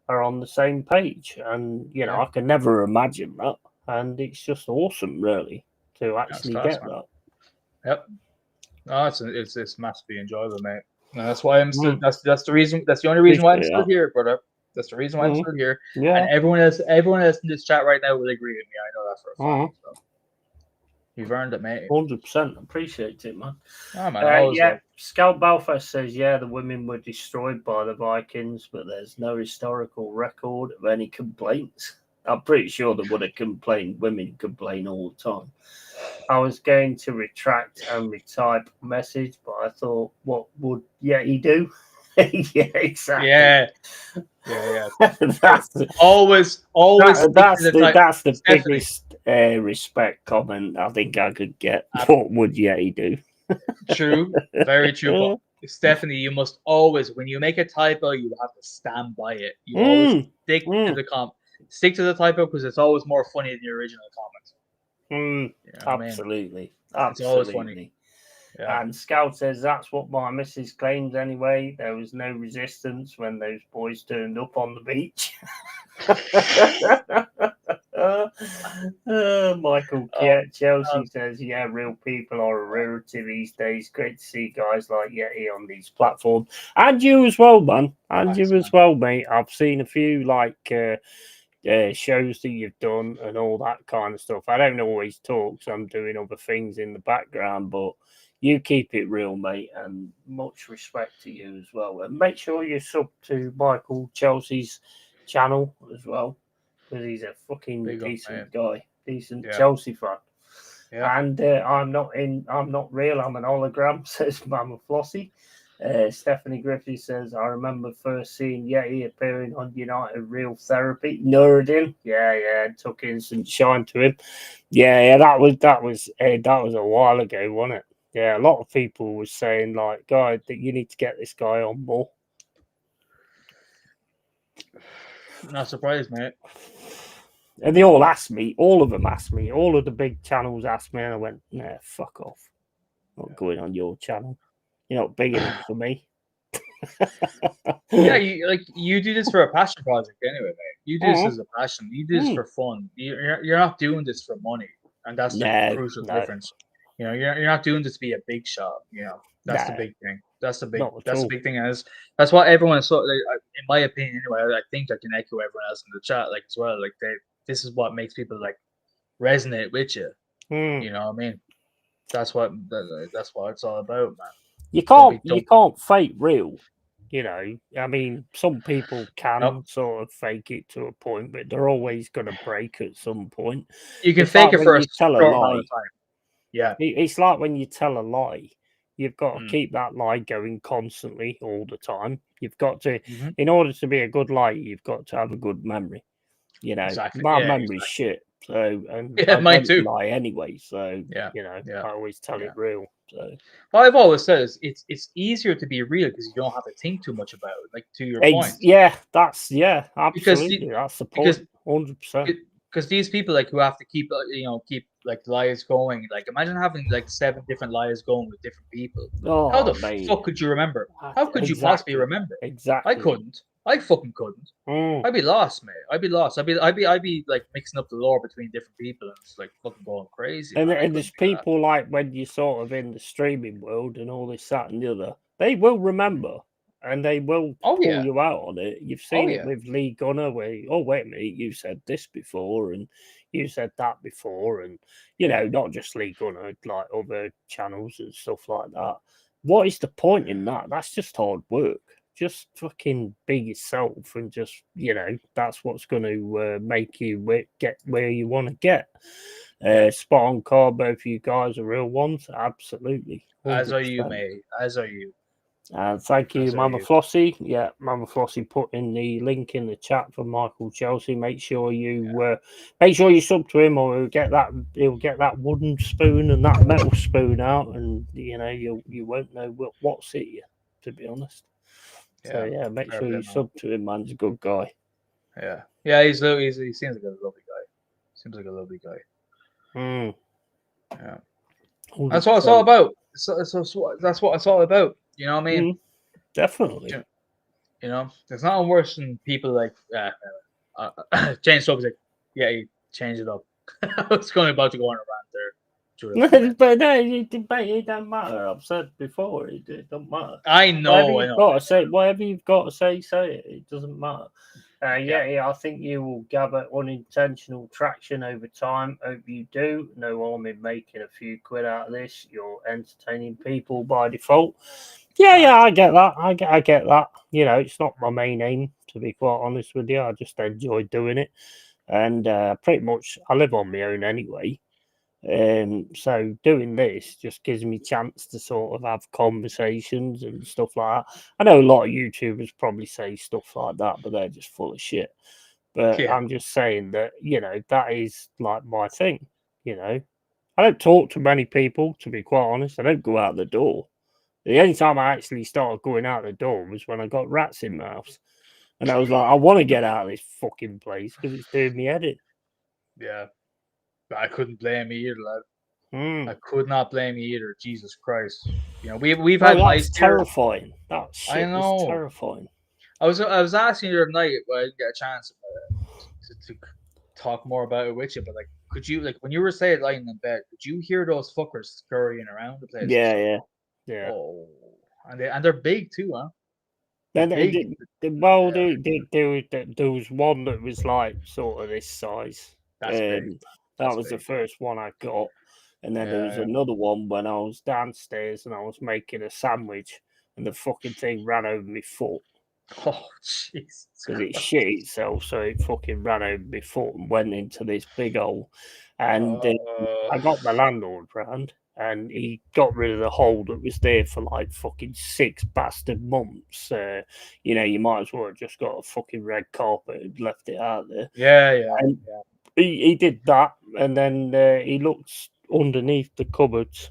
are on the same page. And, you know, I can never imagine that. And it's just awesome, really, to actually get that. Yep. No, it's massively enjoyable, mate. And that's why I'm still. That's the reason. That's the only reason why I'm still here, brother. That's the reason why I'm still here. Yeah. And everyone else in this chat right now will agree with me. I know that for a fact. So. You've earned it, mate. 100%. Appreciate it, man. Oh, man. Scout Belfast says, the women were destroyed by the Vikings, but there's no historical record of any complaints. I'm pretty sure they would have complained. Women complain all the time. I was going to retract and retype message, but I thought, what would Yeti do? Yeah, exactly. Yeah. That's always. That's the biggest respect comment I think I could get. What would Yeti do? True, very true. But Stephanie, you must always, when you make a typo, you have to stand by it. You always stick to the typo, because it's always more funny than the original comment. Absolutely. It's always funny. Yeah. And Scout says that's what my missus claims anyway. There was no resistance when those boys turned up on the beach. Michael Chelsea says, yeah, real people are a rarity these days. Great to see guys like Yeti on these platforms. And you as well, man. And you as well, mate. I've seen a few shows that you've done and all that kind of stuff. I don't always talk, so I'm doing other things in the background, but you keep it real, mate, and much respect to you as well. And make sure you sub to Michael Chelsea's channel as well, because he's a fucking decent guy, decent Chelsea fan. Yeah. And I'm not real. I'm an hologram, says Mama Flossie. Stephanie Griffey says, I remember first seeing Yeti appearing on United Real Therapy. Nuruddin, yeah, took instant shine to him. Yeah, that was a while ago, wasn't it? Yeah, a lot of people were saying, like, guy, that you need to get this guy on more. Not surprised, mate. And they all asked me, all of them asked me, all of the big channels asked me, and I went, nah, fuck off. I'm not going on your channel. You're not big enough for me. Yeah, you do this for a passion project anyway, mate. You do this as a passion. You do this for fun. You're not doing this for money, and that's the crucial difference. You know, you're not doing this to be a big shot. You know, that's the big thing. That's the big thing. And that's what everyone is. In my opinion, anyway, I think I can echo everyone else in the chat like as well. Like this is what makes people like resonate with you. You know what I mean? That's what it's all about, man. You can't fake real. You know, I mean, some people can sort of fake it to a point, but they're always going to break at some point. You can fake it for a short amount of time. Yeah. It's like when you tell a lie, you've got to keep that lie going constantly all the time. You've got to, in order to be a good liar, you've got to have a good memory. You know, my memory's shit. So, and I mine too. Lie anyway. So, I always tell it real. So, what I've always said is it's easier to be real because you don't have to think too much about it. Like to your point. Yeah, absolutely. That's the point. 100%. Because these people like who have to keep like lies going. Like imagine having like 7 different lies going with different people. How the fuck could you remember? How could you possibly remember? Exactly. I couldn't. I fucking couldn't. I'd be lost, mate. I'd be lost. I'd be like mixing up the lore between different people and it's like fucking going crazy. And there's people like when you're sort of in the streaming world and all this, that, and the other, they will remember and they will pull you out on it. You've seen it with Lee Gunner where, wait a minute, you said this before and you said that before, and not just Lee Gunner, like other channels and stuff like that. What is the point in that? That's just hard work. Just fucking be yourself and just, that's what's going to make you get where you want to get. Spot on card, both of you guys are real ones. Absolutely. 100%. As are you, mate. As are you. Thank you, Mama Flossie. Yeah, Mama Flossie put in the link in the chat for Michael Chelsea. Make sure you sub to him, or he'll get that wooden spoon and that metal spoon out, and you won't know what's hit you, to be honest. So make sure you sub to him, man. He's a good guy. Yeah, he seems like a lovely guy. Seems like a lovely guy. Yeah, that's what it's all about. So that's what it's all about. You know what I mean? Definitely. There's nothing worse than people like change subject. Yeah, you change it up. I was about to go on a rant there. But no, it don't matter. I've said before, it don't matter. I know. Whatever you've got to say it. It doesn't matter. I think you will gather unintentional traction over time. Hope you do. No harm in making a few quid out of this. You're entertaining people by default. Yeah, I get that. I get that. It's not my main aim, to be quite honest with you. I just enjoy doing it, and pretty much I live on my own anyway. So doing this just gives me a chance to sort of have conversations and stuff like that. I know a lot of YouTubers probably say stuff like that, but they're just full of shit. But I'm just saying that, that is like my thing, I don't talk to many people, to be quite honest. I don't go out the door. The only time I actually started going out the door was when I got rats in my house. And I was like, I want to get out of this fucking place because it's doing me head in. Yeah. I couldn't blame you either, lad. I could not blame you either. Jesus Christ! We've had mice. Terrifying. That shit I know. Was terrifying. I was asking you the other night, but I didn't get a chance to talk more about it with you, but like, could you like when you were saying lying in bed, could you hear those fuckers scurrying around the place? Yeah. Oh, and they're big too, huh? They're Then big. well, Yeah, there was one that was like sort of this size. that's big. That That's was the big. first one I got, and then there was Yeah. another one when I was downstairs and I was making a sandwich, and the fucking thing ran over my foot Oh, Jesus because it Christ. shit itself, so it fucking ran over my foot and went into this big hole. And I got the landlord round, and he got rid of the hole that was there for like fucking 6 bastard months. You might as well have just got a fucking red carpet and left it out there. Yeah. And he did that, and then he looked underneath the cupboards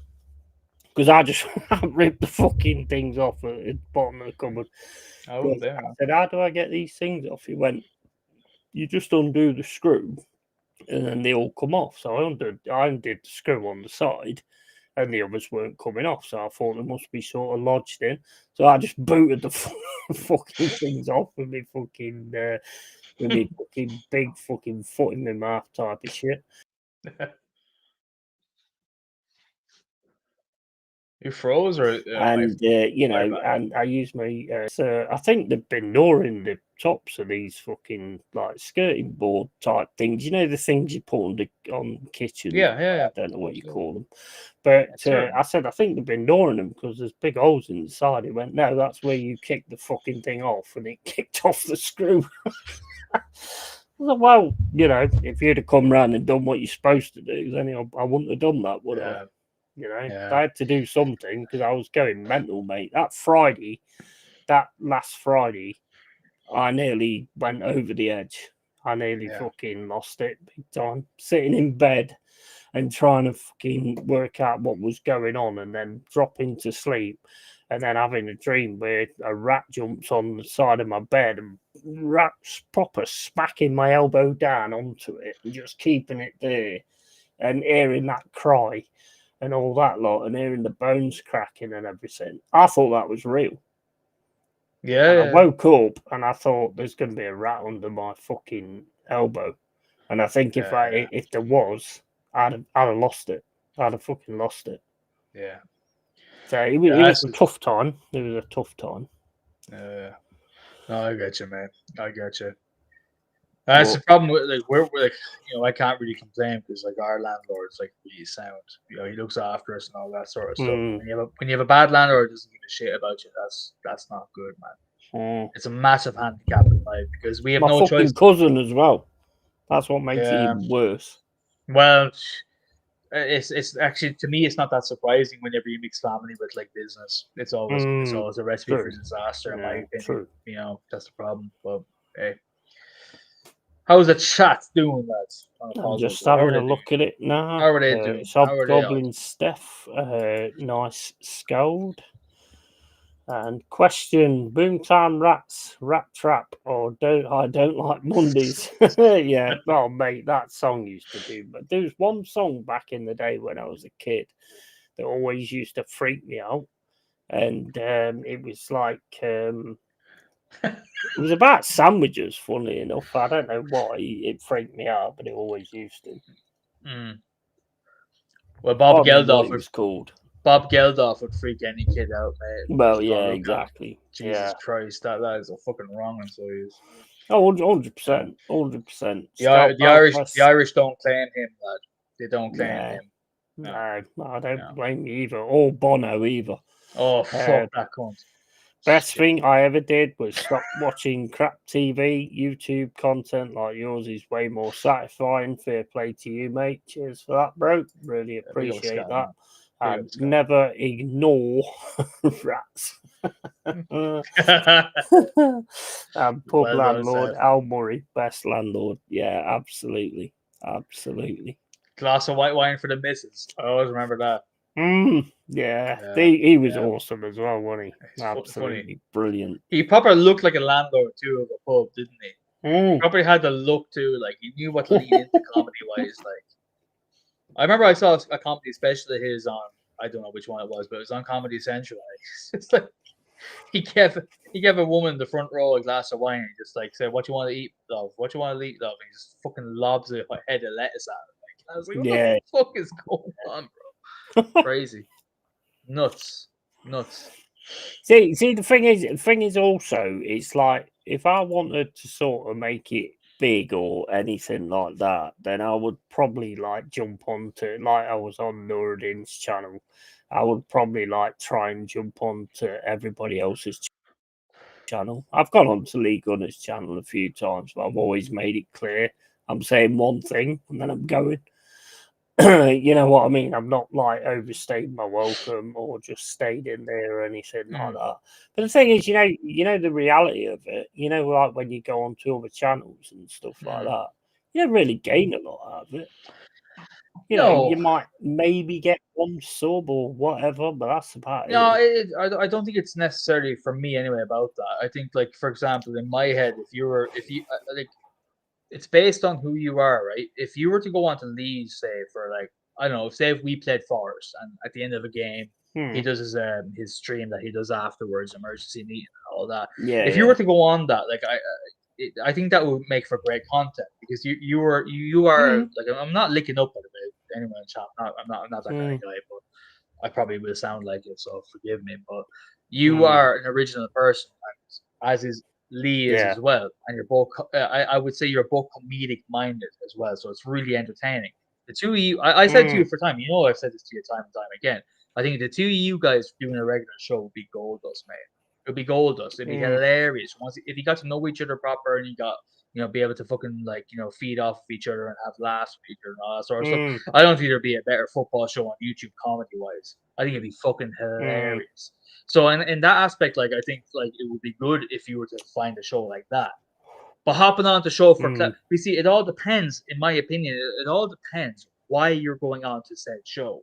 because I just ripped the fucking things off at the bottom of the cupboard. Oh, I there. said, "How do I get these things off?" He went, "You just undo the screw, and then they all come off." So I undid the screw on the side, and the others weren't coming off. So I thought they must be sort of lodged in. So I just booted the fucking things off with me fucking big fucking foot in my mouth type of shit. You froze or And and I use my. I think they've been gnawing the tops of these fucking like skirting board type things. You know the things you put on the kitchen. yeah. I don't know what you call them, but I said I think they've been gnawing them because there's big holes inside. He went, no, that's where you kick the fucking thing off, and it kicked off the screw. I said, well, if you'd have come round and done what you're supposed to do, then I wouldn't have done that, would I? I had to do something because I was going mental, mate. That last Friday, I nearly went over the edge. I nearly fucking lost it big time. Sitting in bed and trying to fucking work out what was going on, and then dropping to sleep, and then having a dream where a rat jumps on the side of my bed and rat's proper smacking my elbow down onto it and just keeping it there, and hearing that cry and all that lot, and hearing the bones cracking and everything. I thought that was real. And I woke up and I thought there's going to be a rat under my fucking elbow. And I think if there was, I'd have lost it. I'd have fucking lost it. Yeah. So it was a tough time. It was a tough time. No, I get you, man. I get you. That's the problem with like we're like I can't really complain because like our landlord's like really sound. He looks after us and all that sort of stuff. When you have a bad landlord who doesn't give a shit about you, that's not good, man. It's a massive handicap in life because we have no choice. Cousin as well. That's what makes it even worse. Well, it's actually, to me, it's not that surprising whenever you mix family with like business. It's always a recipe for disaster, in my opinion. True. That's the problem. But hey. How's the chat doing, lads? I'm just having a look at it now. How are they doing? It's Hobgoblin Steph, nice scold. And question: Boomtown Rats, Rat Trap, or I don't like Mondays. Yeah, well, mate, that song used to do. But there was one song back in the day when I was a kid that always used to freak me out, and it was like it was about sandwiches. Funnily enough, I don't know why it freaked me out, but it always used to. Well, Bob Geldof was called. Bob Geldof would freak any kid out, mate. Well, yeah, exactly. Jesus Christ, that is a fucking wrong one. So he is. Oh, 100%. 100%. The Irish don't claim him, lad. They don't claim him. No, I don't blame you either. Or Bono either. Oh, fuck that cunt. Best thing I ever did was stop watching crap TV. YouTube content like yours is way more satisfying. Fair play to you, mate. Cheers for that, bro. Really appreciate that. And never ignore rats. Pub landlord, Al Murray, best landlord. Yeah, absolutely. Absolutely. Glass of white wine for the missus. I always remember that. Yeah. He was awesome as well, wasn't he? Absolutely funny. Brilliant. He probably looked like a landlord too of a pub, didn't he? He probably had the look too, like he knew what to lead into comedy wise. Like I remember I saw a comedy special of his on, I don't know which one it was, but it was on Comedy Central. It's like he gave a woman in the front row a glass of wine and just like said, "What you want to eat, love? What you want to eat, love?" And he just fucking lobs a head of lettuce at her. Like, I was like, "What the fuck is going on, bro? Crazy, nuts." See, the thing is also, it's like if I wanted to sort of make it big or anything like that, then I would probably like jump onto, like I was on Nuruddin's channel. I would probably like try and jump onto everybody else's channel. I've gone onto Lee Gunner's channel a few times, but I've always made it clear I'm saying one thing and then I'm going. You know what I mean? I'm not like overstayed my welcome or just stayed in there or anything like that. But the thing is, you know the reality of it. You know, like when you go onto other channels and stuff like that, you don't really gain a lot out of it. You know, you might maybe get one sub or whatever, but that's about it. No, I don't think it's necessarily for me anyway about that. I think, like, for example, in my head, if you like, it's based on who you are, right? If you were to go on to Leeds, say, for like, I don't know, say if we played Forest and at the end of a game, he does his stream that he does afterwards, emergency meeting and all that. Yeah. If you were to go on that, like, I think that would make for great content because you are like, I'm not licking up at anyone in chat. I'm not that kind of guy, but I probably will sound like it, so forgive me. But you are an original person, as is Lee is as well, and you're both. I would say you're both comedic minded as well, so it's really entertaining. The two of you, I said to you for time. You know, I've said this to you time and time again. I think the two of you guys doing a regular show would be gold dust, mate. It would be gold dust. It'd be hilarious. Once if you got to know each other proper and you got, be able to fucking, like, feed off of each other and have laughs with each other and all that sort of stuff. I don't think there'd be a better football show on YouTube comedy wise. I think it'd be fucking hilarious. So in that aspect, like, I think like it would be good if you were to find a show like that. But hopping on the show for we see, it all depends, in my opinion, it all depends why you're going on to said show.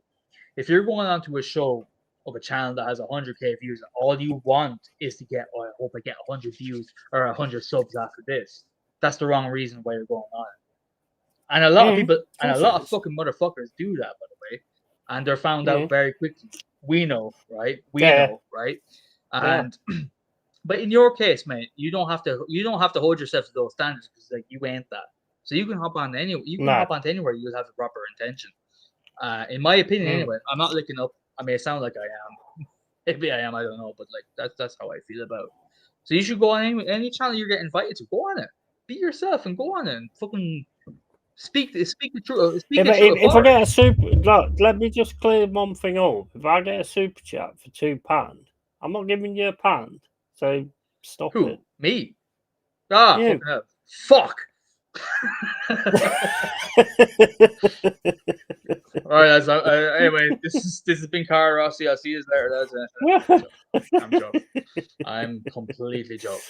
If you're going on to a show of a channel that has 100K views and all you want is to get, oh, I hope I get 100 views or 100 subs after this, that's the wrong reason why you're going on it. And a lot of people, and a lot of fucking motherfuckers do that, by the way, and they're found out very quickly. We know, right? We know, right? And but in your case, mate, you don't have to hold yourself to those standards because, like, you ain't that. So you can hop on hop onto anywhere you'll have the proper intention. In my opinion, anyway. I'm not looking up. I may sound like I am. Maybe I am. I don't know. But like that's how I feel about it. So you should go on any channel you get invited to. Go on it. Be yourself and go on it and fucking speak the truth. If I get a super, look, let me just clear one thing up. If I get a super chat for £2, I'm not giving you £1. So stop Who? it. Me? Ah, fucking hell. Fuck. All right, that's anyway. This has been Cara Rossi. I'll see you later. I'm joking. I'm completely joking.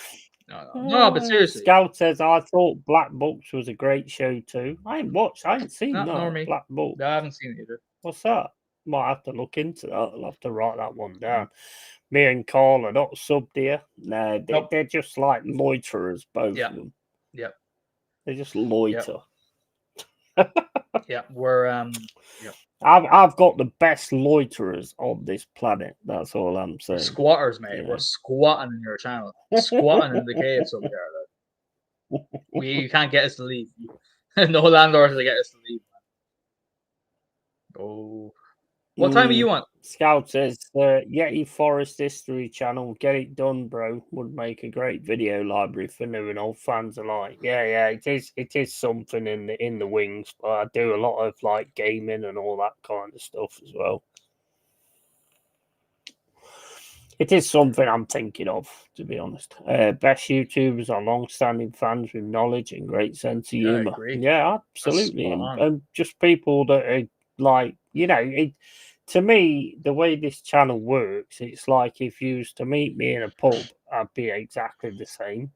No, but seriously. Scout says I thought Black Books was a great show too. I ain't seen that. Black Books. No, I haven't seen it either. What's that? Might have to look into that. I'll have to write that one down. Me and Carl are not subbed here. No, they're just like loiterers, both of them. Yep. They just loiter. Yeah, we're I've got the best loiterers on this planet. That's all I'm saying. Squatters, mate. We're squatting in your channel. Squatting in the caves over there. You can't get us to leave. No landlords will get us to leave. Oh. What time are you on? Scout says Yeti Forest History channel. Get it done, bro. Would make a great video library for new and old fans alike. Yeah, it is something in the wings. But I do a lot of like gaming and all that kind of stuff as well. It is something I'm thinking of, to be honest. Best YouTubers are long-standing fans with knowledge and great sense of humor. Yeah, absolutely, and just people that are like, to me, the way this channel works, it's like if you used to meet me in a pub, I'd be exactly the same.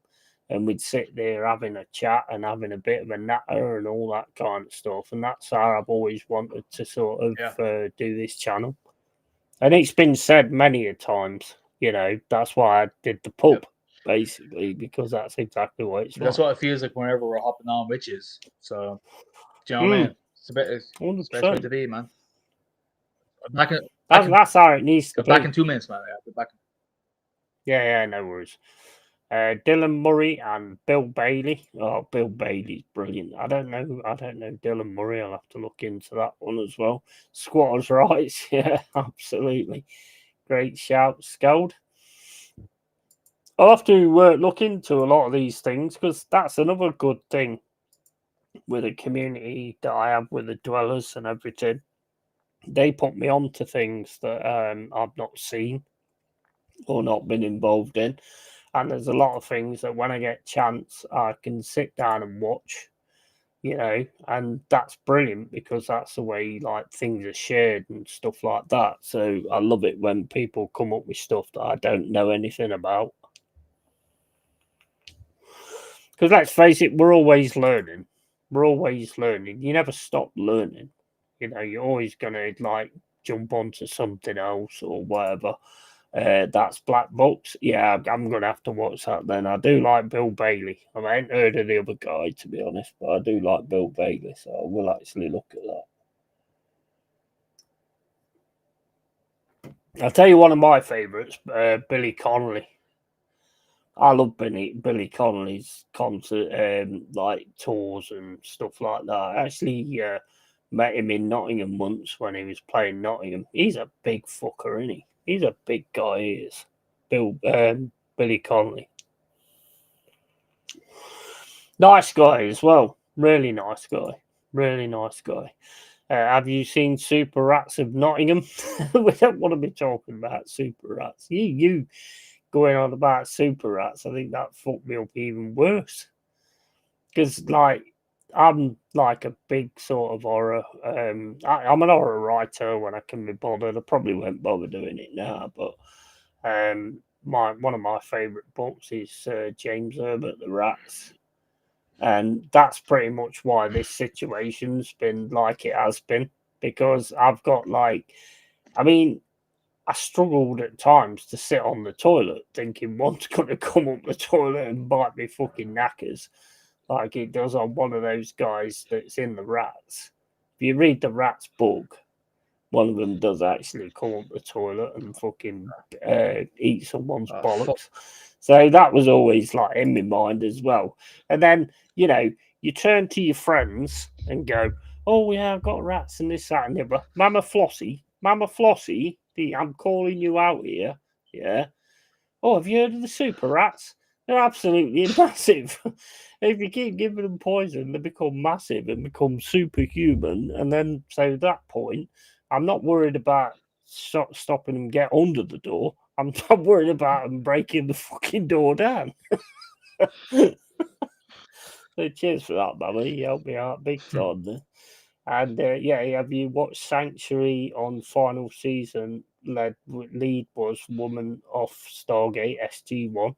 And we'd sit there having a chat and having a bit of a natter and all that kind of stuff. And that's how I've always wanted to sort of do this channel. And it's been said many a times, that's why I did the pub, basically, because that's exactly what it's That's like. what it feels like whenever we're hopping on witches. So, do you know what I mean? It's the best way to be, man. That's how it needs to be. Back in 2 minutes, man. Yeah, back. Yeah, no worries. Dylan Murray and Bill Bailey. Oh, Bill Bailey's brilliant. I don't know Dylan Murray. I'll have to look into that one as well. Squatters' rights. Yeah, absolutely. Great shout, Scald. I'll have to look into a lot of these things because that's another good thing with the community that I have with the dwellers and everything. They put me on to things that I've not seen or not been involved in. And there's a lot of things that when I get a chance, I can sit down and watch, and that's brilliant because that's the way like things are shared and stuff like that. So I love it when people come up with stuff that I don't know anything about. Because let's face it, we're always learning. We're always learning. You never stop learning. You're always going to like jump onto something else or whatever. That's Black Box. Yeah, I'm going to have to watch that then. I do like Bill Bailey. I haven't heard of the other guy, to be honest, but I do like Bill Bailey, so I will actually look at that. I'll tell you one of my favourites, Billy Connolly. I love Billy Connolly's concert, like tours and stuff like that. I actually met him in Nottingham once when he was playing Nottingham. He's a big fucker, isn't he? He's a big guy, he is. Billy Connolly. Nice guy as well. Really nice guy. Really nice guy. Have you seen Super Rats of Nottingham? We don't want to be talking about Super Rats. You going on about Super Rats, I think that fucked me up even worse. Because, like, I'm like a big sort of horror. I'm an horror writer when I can be bothered. I probably won't bother doing it now, but one of my favourite books is James Herbert, The Rats. And that's pretty much why this situation's been like it has been. Because I've got I struggled at times to sit on the toilet thinking one's going to come up the toilet and bite me fucking knackers like it does on one of those guys that's in the Rats. If you read the Rats book, one of them does actually come up the toilet and fucking eat someone's bollocks. So that was always like in my mind as well. And then, you turn to your friends and go, oh yeah, I've got rats and this, that, and the other. Mama Flossie, I'm calling you out here. Yeah. Oh, have you heard of the super rats? They're absolutely massive. If you keep giving them poison, they become massive and become superhuman. And then, so at that point, I'm not worried about stopping them get under the door. I'm not worried about them breaking the fucking door down. So cheers for that, Mama. You helped me out big time there. And have you watched Sanctuary on final season? Lead was woman off Stargate SG-1.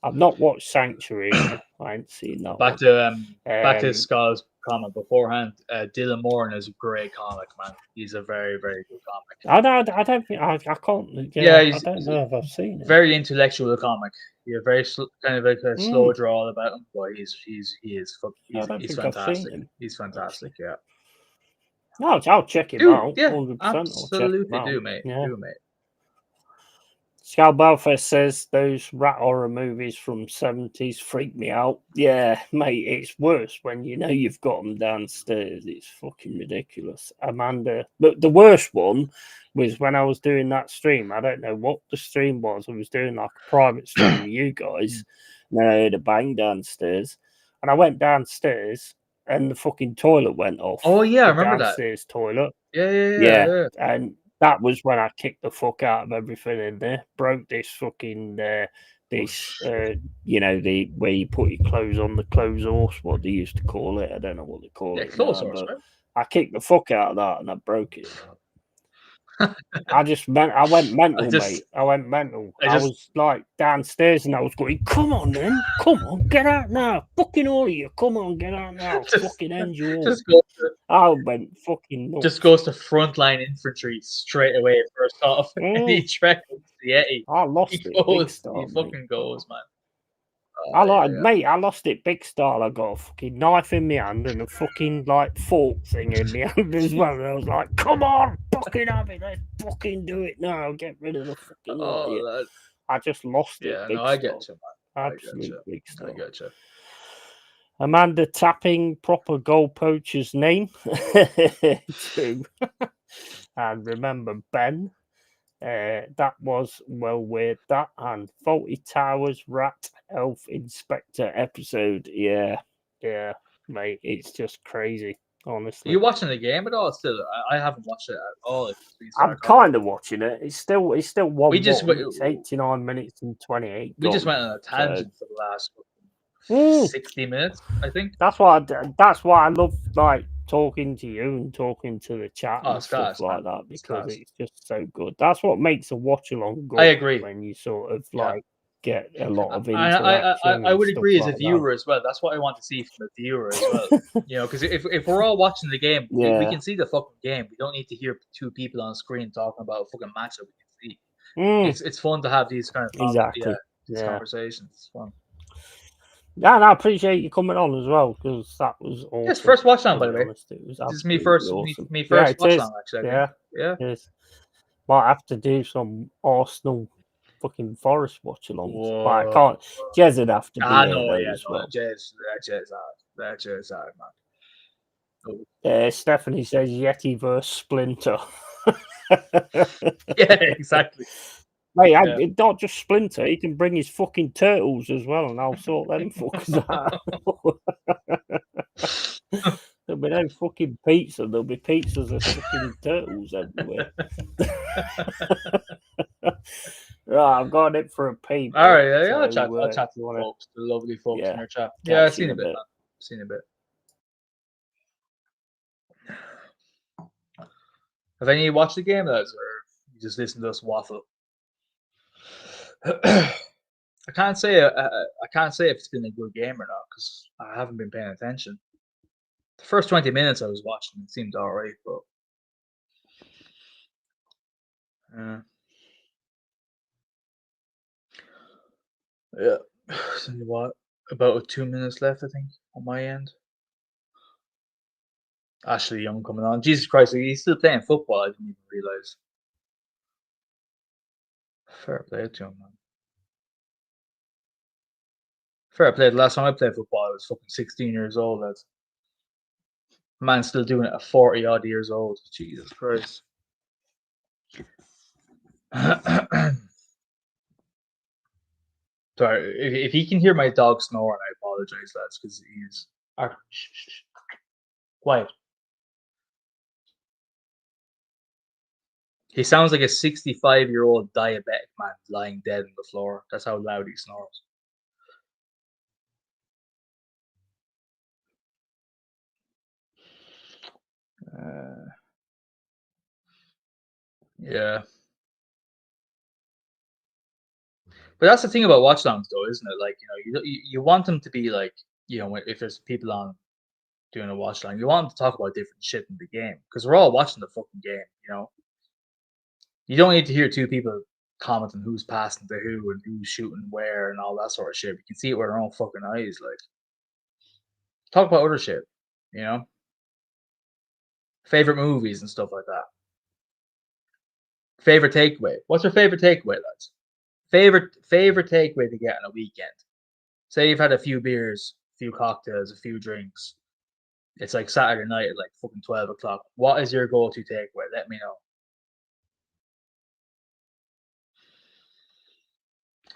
I've not watched Sanctuary. No, I ain't seen that Back to Scott's comment beforehand. Dylan Moran is a great comic, man. He's a very, very good comic. I don't think I can't. I don't know if I've seen it. Very intellectual comic. Yeah, very kind of like a slow draw about him, but he's fantastic. He's fantastic. Yeah. No, I'll check him out. Yeah, 100%. absolutely do, mate. Yeah. Do, mate. Scal Belfast says those rat horror movies from 70s freak me out. Yeah, mate, it's worse when you know you've got them downstairs. It's fucking ridiculous. Amanda, but the worst one was when I was doing that stream. I don't know what the stream was. I was doing like a private stream with you guys. And then I heard a bang downstairs. And I went downstairs and the fucking toilet went off. Oh, yeah, I remember that. Downstairs toilet. Yeah. And that was when I kicked the fuck out of everything in there. Broke this fucking where you put your clothes on the clothes horse, what they used to call it. I don't know what they call it. Clothes horse, right? I kicked the fuck out of that and I broke it. I went mental, mate. I went mental. I was like downstairs and I was going, come on then, come on, get out now. Fucking all of you, come on, get out now. Fucking end you all. I went fucking nuts. Just goes to frontline infantry straight away first off. And he tracks the Yeti. I lost it. He fucking goes, man. Mate, I lost it big style. I got a fucking knife in my hand and a fucking like fork thing in my hand as well. And I was like, come on, fucking have it, let's fucking do it now. Get rid of the fucking I just lost it. Yeah, Big no, I get stuff. you, man. Absolute big stuff. I get you. Amanda tapping proper goal poacher's name too. And remember Ben. That was well weird. That and Faulty Towers Rat Elf Inspector episode. Yeah, mate. It's just crazy. Are Honestly, you watching the game at all? Still, I haven't watched it at all. I'm kind of watching it. It's still 1-1. It's 89 minutes and 28. We just gone. went on a tangent for the last 60 minutes, I think. That's why I love like talking to you and talking to the chat and stuff like that, because it's just so good. That's what makes a watch along good. I agree. When you sort of like get a lot of interaction. I would agree as like a viewer as well. That's what I want to see from the viewer as well. You know, because if we're all watching the game, we can see the fucking game. We don't need to hear two people on screen talking about a fucking match that we can see. It's fun to have these kind of conversations. It's fun. Yeah, and I appreciate you coming on as well, because that was awesome. Yes, first watch on, by the way. It was this is me first. Awesome. Me first watch on, actually. Yeah. It is. Might have to do some Arsenal fucking Forest watch alongs. But I can't. Jez would have to be there as well. Jez out, man. Stephanie says Yeti versus Splinter. Yeah, exactly. Mate, not just Splinter. He can bring his fucking turtles as well, and I'll sort them fuckers out. There'll be no fucking pizza. There'll be pizzas of fucking turtles everywhere. Right, I've got it for a pee. All right, I'll chat to the folks, the lovely folks in your chat. Yeah, I've seen a bit, man. Seen a bit. Have any of you watched the game, lads, or you just listen to us waffle? I can't say if it's been a good game or not, because I haven't been paying attention. The first 20 minutes I was watching, it seemed all right, but yeah. So what? About 2 minutes left, I think, on my end. Ashley Young coming on. Jesus Christ, he's still playing football. I didn't even realize. Fair play to him, man. Fair play. The last time I played football, I was fucking 16 years old. Lads. Man's still doing it at 40 odd years old. Jesus Christ. Sorry, if you can hear my dog snoring, I apologize, lads, because he's quiet. He sounds like a 65-year-old diabetic man lying dead on the floor. That's how loud he snores. Yeah. But that's the thing about watch alongs, though, isn't it? Like, you want them to be like, if there's people on doing a watch along, you want them to talk about different shit in the game, because we're all watching the fucking game, You don't need to hear two people commenting who's passing to who and who's shooting where and all that sort of shit. We can see it with our own fucking eyes. Like, talk about other shit, favorite movies and stuff like that. Favorite takeaway. What's your favorite takeaway, lads? Favorite takeaway to get on a weekend. Say you've had a few beers, a few cocktails, a few drinks. It's like Saturday night at like fucking 12 o'clock. What is your go-to takeaway? Let me know.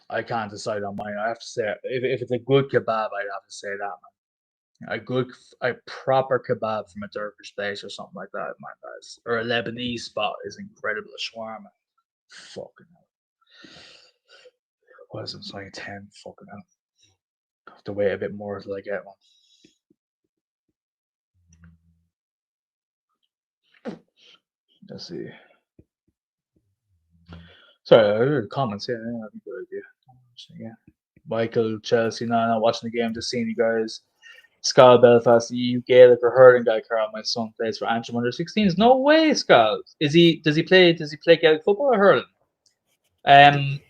I can't decide on mine. I have to say, if it's a good kebab, I'd have to say that, man. A proper kebab from a Turkish place or something like that, man, guys. Or a Lebanese spot is incredible. A shawarma. Fucking hell. What is it? It's like 10. Fucking hell. I have to wait a bit more till I get one. Let's see. Sorry, I heard comments. Yeah, that'd be a good idea. Yeah. Michael, Chelsea, no, I'm not watching the game, just seeing you guys. Scott Belfast, you Gaelic or hurling guy, Carl. My son plays for Antrim under 16s. No way, Scott. Does he play Gaelic football or hurling?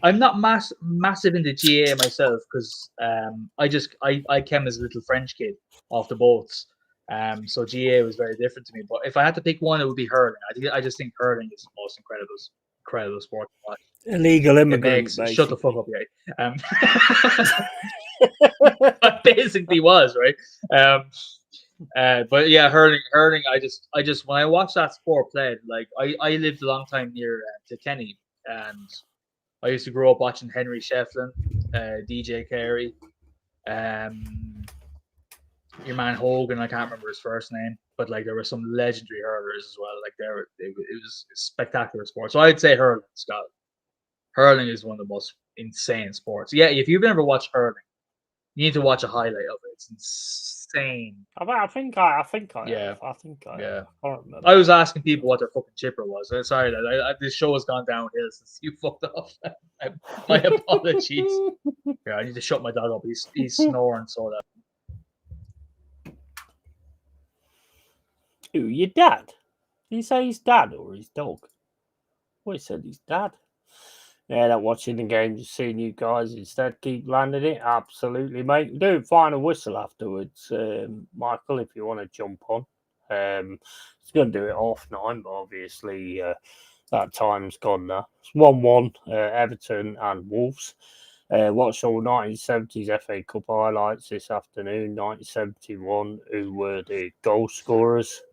I'm not massive into GA myself, because I came as a little French kid off the boats. So GA was very different to me. But if I had to pick one, it would be hurling. I just think hurling is the most incredible sport to watch. Illegal It immigrant, makes shut the fuck basically. up, yeah. I basically was right. But yeah, hurling. I just when I watched that sport played, like I lived a long time near Kilkenny, and I used to grow up watching Henry Shefflin, DJ Carey, your man Hogan. I can't remember his first name, but like there were some legendary hurlers as well. Like it was a spectacular sport. So I'd say hurling, Scott. Hurling is one of the most insane sports. Yeah, if you've never watched hurling, you need to watch a highlight of it. It's insane. I think I Yeah. have. I think I Yeah. have. I can't remember. I was asking people what their fucking chipper was. Sorry, this show has gone downhill since you fucked off. My apologies. Yeah, I need to shut my dog up. He's snoring so that. Who, your dad? Did you say his dad or his dog? Well, he said his dad. Yeah, not watching the game, just seeing you guys instead keep landing it. Absolutely, mate. Do final whistle afterwards, Michael, if you want to jump on. It's going to do it 9:30, but obviously that time's gone now. It's 1-1, Everton and Wolves. Watched all 1970s FA Cup highlights this afternoon. 1971, who were the goal scorers?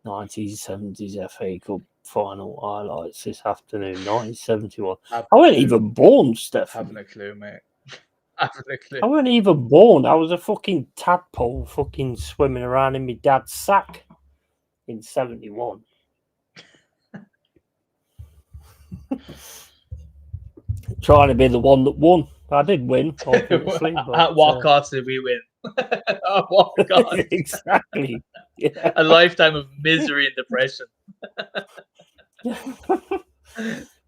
1970s FA Cup final highlights this afternoon. 1971. I wasn't even born, Stefan. Having a clue, mate. Having a clue. I wasn't even born. I was a fucking tadpole fucking swimming around in my dad's sack in 71. Trying to be the one that won. I did win, obviously. But, at what cost did we win? At what cost? Exactly. Yeah. A lifetime of misery and depression.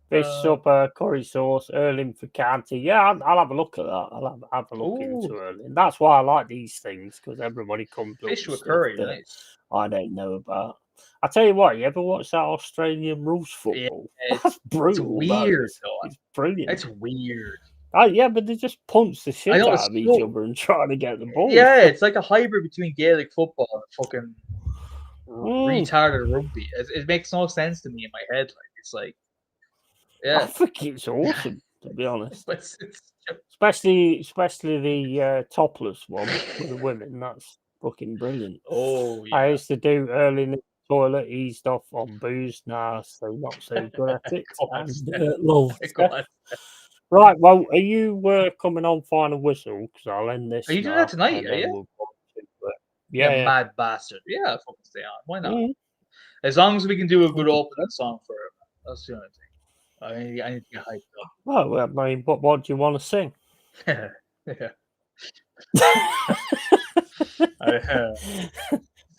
Fish supper, curry sauce, Erling for Canty. Yeah, I'll have a look at that. I'll have a look into Erling. That's why I like these things, because everybody comes up fish with with curry, that nice. I don't know about. I tell you what, you ever watch that Australian rules football? Yeah, That's brutal. It's weird, though. It's brilliant. It's weird. Yeah, but they just punch the shit out of each other and try to get the ball. Yeah, it's like a hybrid between Gaelic football and fucking retarded rugby. It makes no sense to me in my head. Like it's like, yeah, I think it's awesome, to be honest. It's especially the topless one with the women. That's fucking brilliant. Oh, yeah. I used to do early in the toilet, eased off on booze. Now, so not so good at it. Right, well, are you coming on final whistle? Because I'll end this. Are you doing that tonight? Are you? Yeah, mad bastard. Yeah, I'll fucking stay on. Why not? As long as we can do a good opening song for it. That's the only thing. I need to get hyped up. Well, I mean, what do you want to sing? Yeah.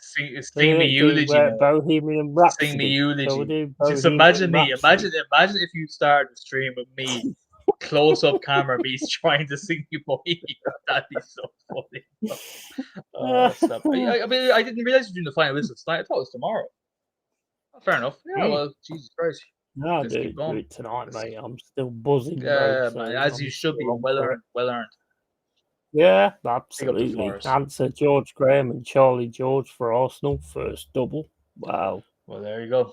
Sing me eulogy. Bohemian Rhapsody. Sing me eulogy. Just imagine me. Imagine if you start the stream with me, close up camera, me trying to sing you Bohemian. That'd be so funny. Stop. I mean, I didn't realize you're doing the final whistle tonight. I thought it was tomorrow. Fair enough. Yeah. Well, Jesus Christ. No, do it tonight, mate. I'm still buzzing. Yeah, man, as you should be. Well earned. Yeah, absolutely. Answer George Graham and Charlie George for Arsenal first double. Wow. Well, there you go.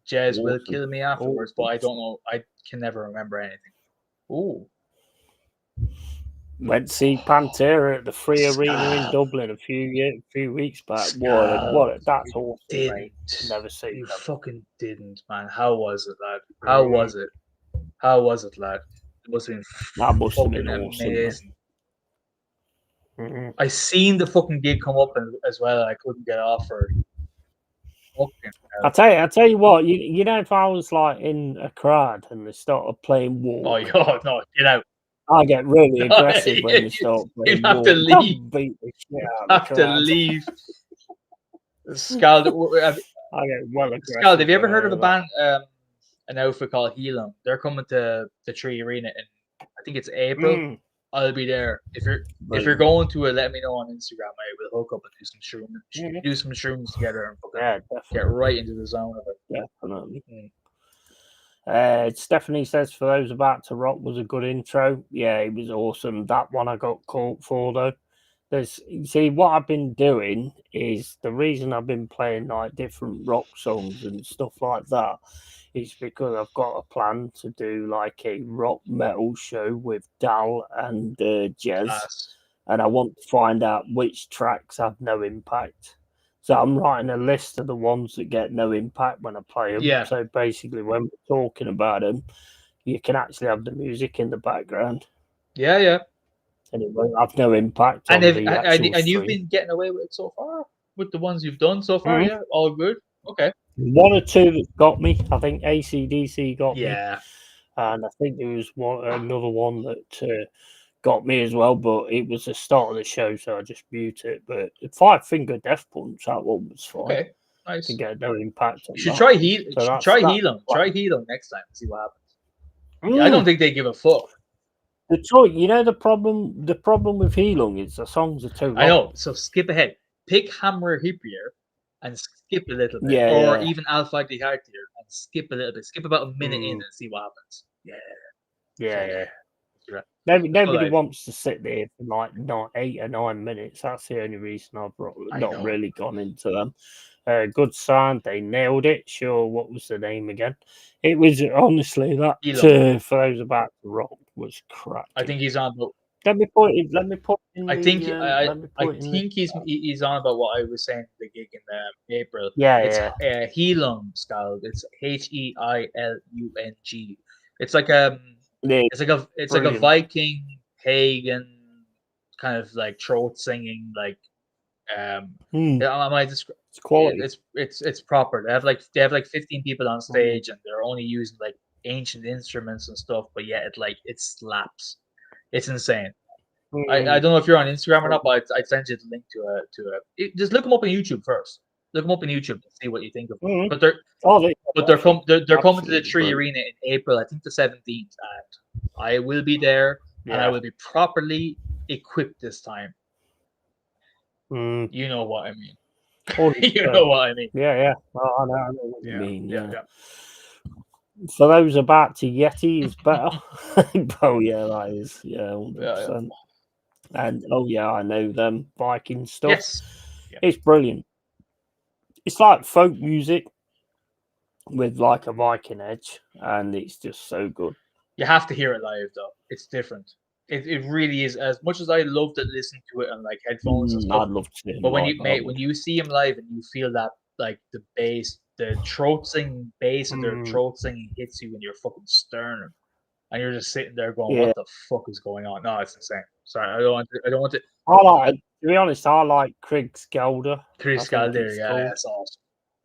Jez will kill me afterwards, but I don't know. I can never remember anything. Ooh. Went to see Pantera at the Free Arena in Dublin a few weeks back. What? That's awesome, mate. Never seen you fucking didn't, man. How was it, lad? How was it, lad? It must have been amazing. I seen the fucking gig come up as well. I couldn't get offered. I tell you what. You know, if I was like in a crowd and they started playing War. Oh God, no! Get out. I get really aggressive when they start playing. You have to leave. Beat the shit out have to leave. Scald. I get well aggressive. Scald, have you ever heard of a band, an outfit called Helam? They're coming to the Tree Arena in, I think it's April. I'll be there. If you're going to it, let me know on Instagram. I will hook up and do some shrooms together and get right into the zone of it. Definitely. Stephanie says for those about to rock was a good intro. Yeah, it was awesome. That one I got caught for though. see what I've been doing is the reason I've been playing like different rock songs and stuff like that is because I've got a plan to do like a rock metal show with Dal and Jez, Class. and I want to find out which tracks have no impact. So I'm writing a list of the ones that get no impact when I play them. Yeah. So basically, when we're talking about them, you can actually have the music in the background, Yeah. and it won't have no impact And on the actual and you've stream. been getting away with it so far with the ones you've done so far. Mhm. Yeah, all good. Okay. One or two that got me. I think AC/DC got me, Yeah. and I think there was another one that got me as well. But it was the start of the show, so I just mute it. But Five Finger Death Punch, that one was fine. Okay. Nice. To get no impact on You should that. try heal. So Try Healum. Try Healum next time. See what happens. Yeah, I don't think they give a fuck. The choice, you know, the problem with Healung is the songs are too long. I know. So skip ahead. Pick Hammer Hippier and skip a little bit, Yeah, or yeah. even Alpha the Heart here and skip a little bit. Skip about a minute in Mm. and see what happens. Yeah. Yeah. Right. Nobody wants to sit there for like 8 or 9 minutes. That's the only reason I've not really gone into them. Good sign, they nailed it. Sure, what was the name again? It was honestly that for those about to rock was cracking. I think he's on. Let me put it. Let me put in. I the, think I think he's on about what I was saying the gig in April. Yeah, it's yeah. Heilung Skald. It's Heilung. It's like it's like a Viking pagan kind of like throat singing like am I describe it's quality. It's proper. They have like 15 people on stage and they're only using like ancient instruments and stuff, but yeah, it slaps. It's insane. I don't know if you're on Instagram or not, but I'd send you the link to it. Just look them up on YouTube first. Look them up on YouTube and see what you think of them. But they're coming to the Tree Arena in April, I think the 17th, and I will be there and I will be properly equipped this time. You know what I mean. You know what I mean. Yeah. Well, I know what you mean. Yeah. For those about to Yeti is better. Oh yeah, that is 100%. And I know them Viking stuff. Yes. It's brilliant. It's like folk music with like a Viking edge, and it's just so good. You have to hear it live though. It's different. It really is. As much as I love to listen to it on like headphones and stuff, I'd love to. But when you see him live and you feel that like the bass, the throat singing bass of their throat singing hits you in your fucking sternum, and you're just sitting there going, "What the fuck is going on?" No, it's insane. Sorry, I don't want to. To be honest, I like Krieg Skalder. Krieg Skalder, that's awesome.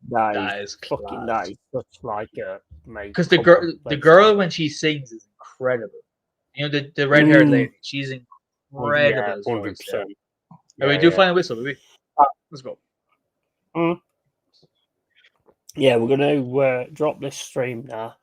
That is fucking that is such like a because the girl when she sings is incredible. You know the red haired lady, she's incredible. 100%. We do Final Whistle, baby. Let's go. Yeah, we're going to drop this stream now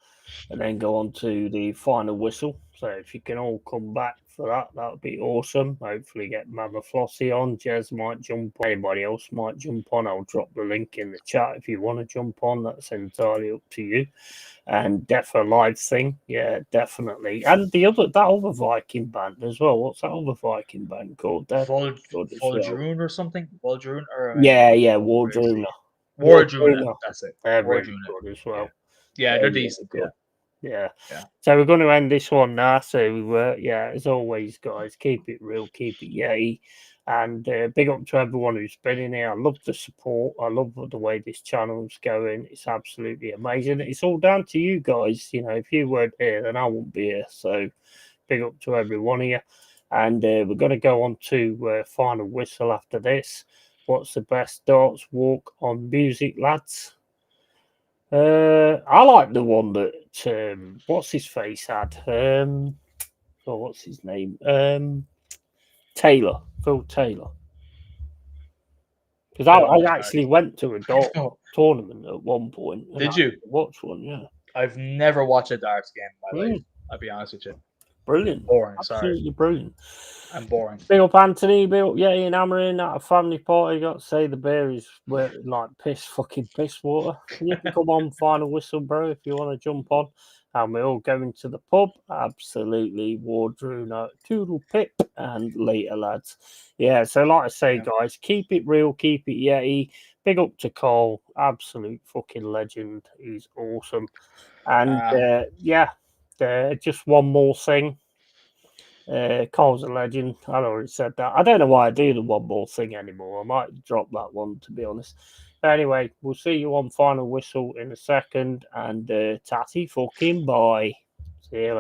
and then go on to the Final Whistle. So if you can all come back for that would be awesome. Hopefully get Mama Flossie on. Jez might jump on. Anybody else might jump on. I'll drop the link in the chat if you want to jump on. That's entirely up to you. And Defo Live thing, yeah, definitely. And that other Viking band as well. What's that other Viking band called? Waldrun or something? Waldrun or Waldruna. Wardruna. That's it. They're really good as well. Yeah, they're decent. Good. Yeah. So we're going to end this one now. So as always, guys, keep it real, keep it yay. And big up to everyone who's been in here. I love the support. I love the way this channel's going. It's absolutely amazing. It's all down to you guys. You know, if you weren't here, then I wouldn't be here. So big up to every one of you. And we're going to go on to Final Whistle after this. What's the best darts walk on music, lads? I like the one that what's his face had. What's his name? Phil Taylor. Because I actually went to a dart tournament at one point. Did you watch one? Yeah. I've never watched a darts game in my life. I'll be honest with you. Brilliant. Boring. Absolutely brilliant. I'm boring. Big up Anthony, big up Ian Hammering at a family party. Got to say the beer is like piss water. You can come on Final Whistle, bro, if you want to jump on. And we're all going to the pub. Absolutely. Wardruna, Toodle Pip, and later, lads. Yeah, so like I say, guys, keep it real, keep it Yeti. Big up to Cole. Absolute fucking legend. He's awesome. And just one more thing. Cole's a legend. I already said that. I don't know why I do the one more thing anymore. I might drop that one, to be honest. Anyway, we'll see you on Final Whistle in a second. And tatty fucking bye. See you later.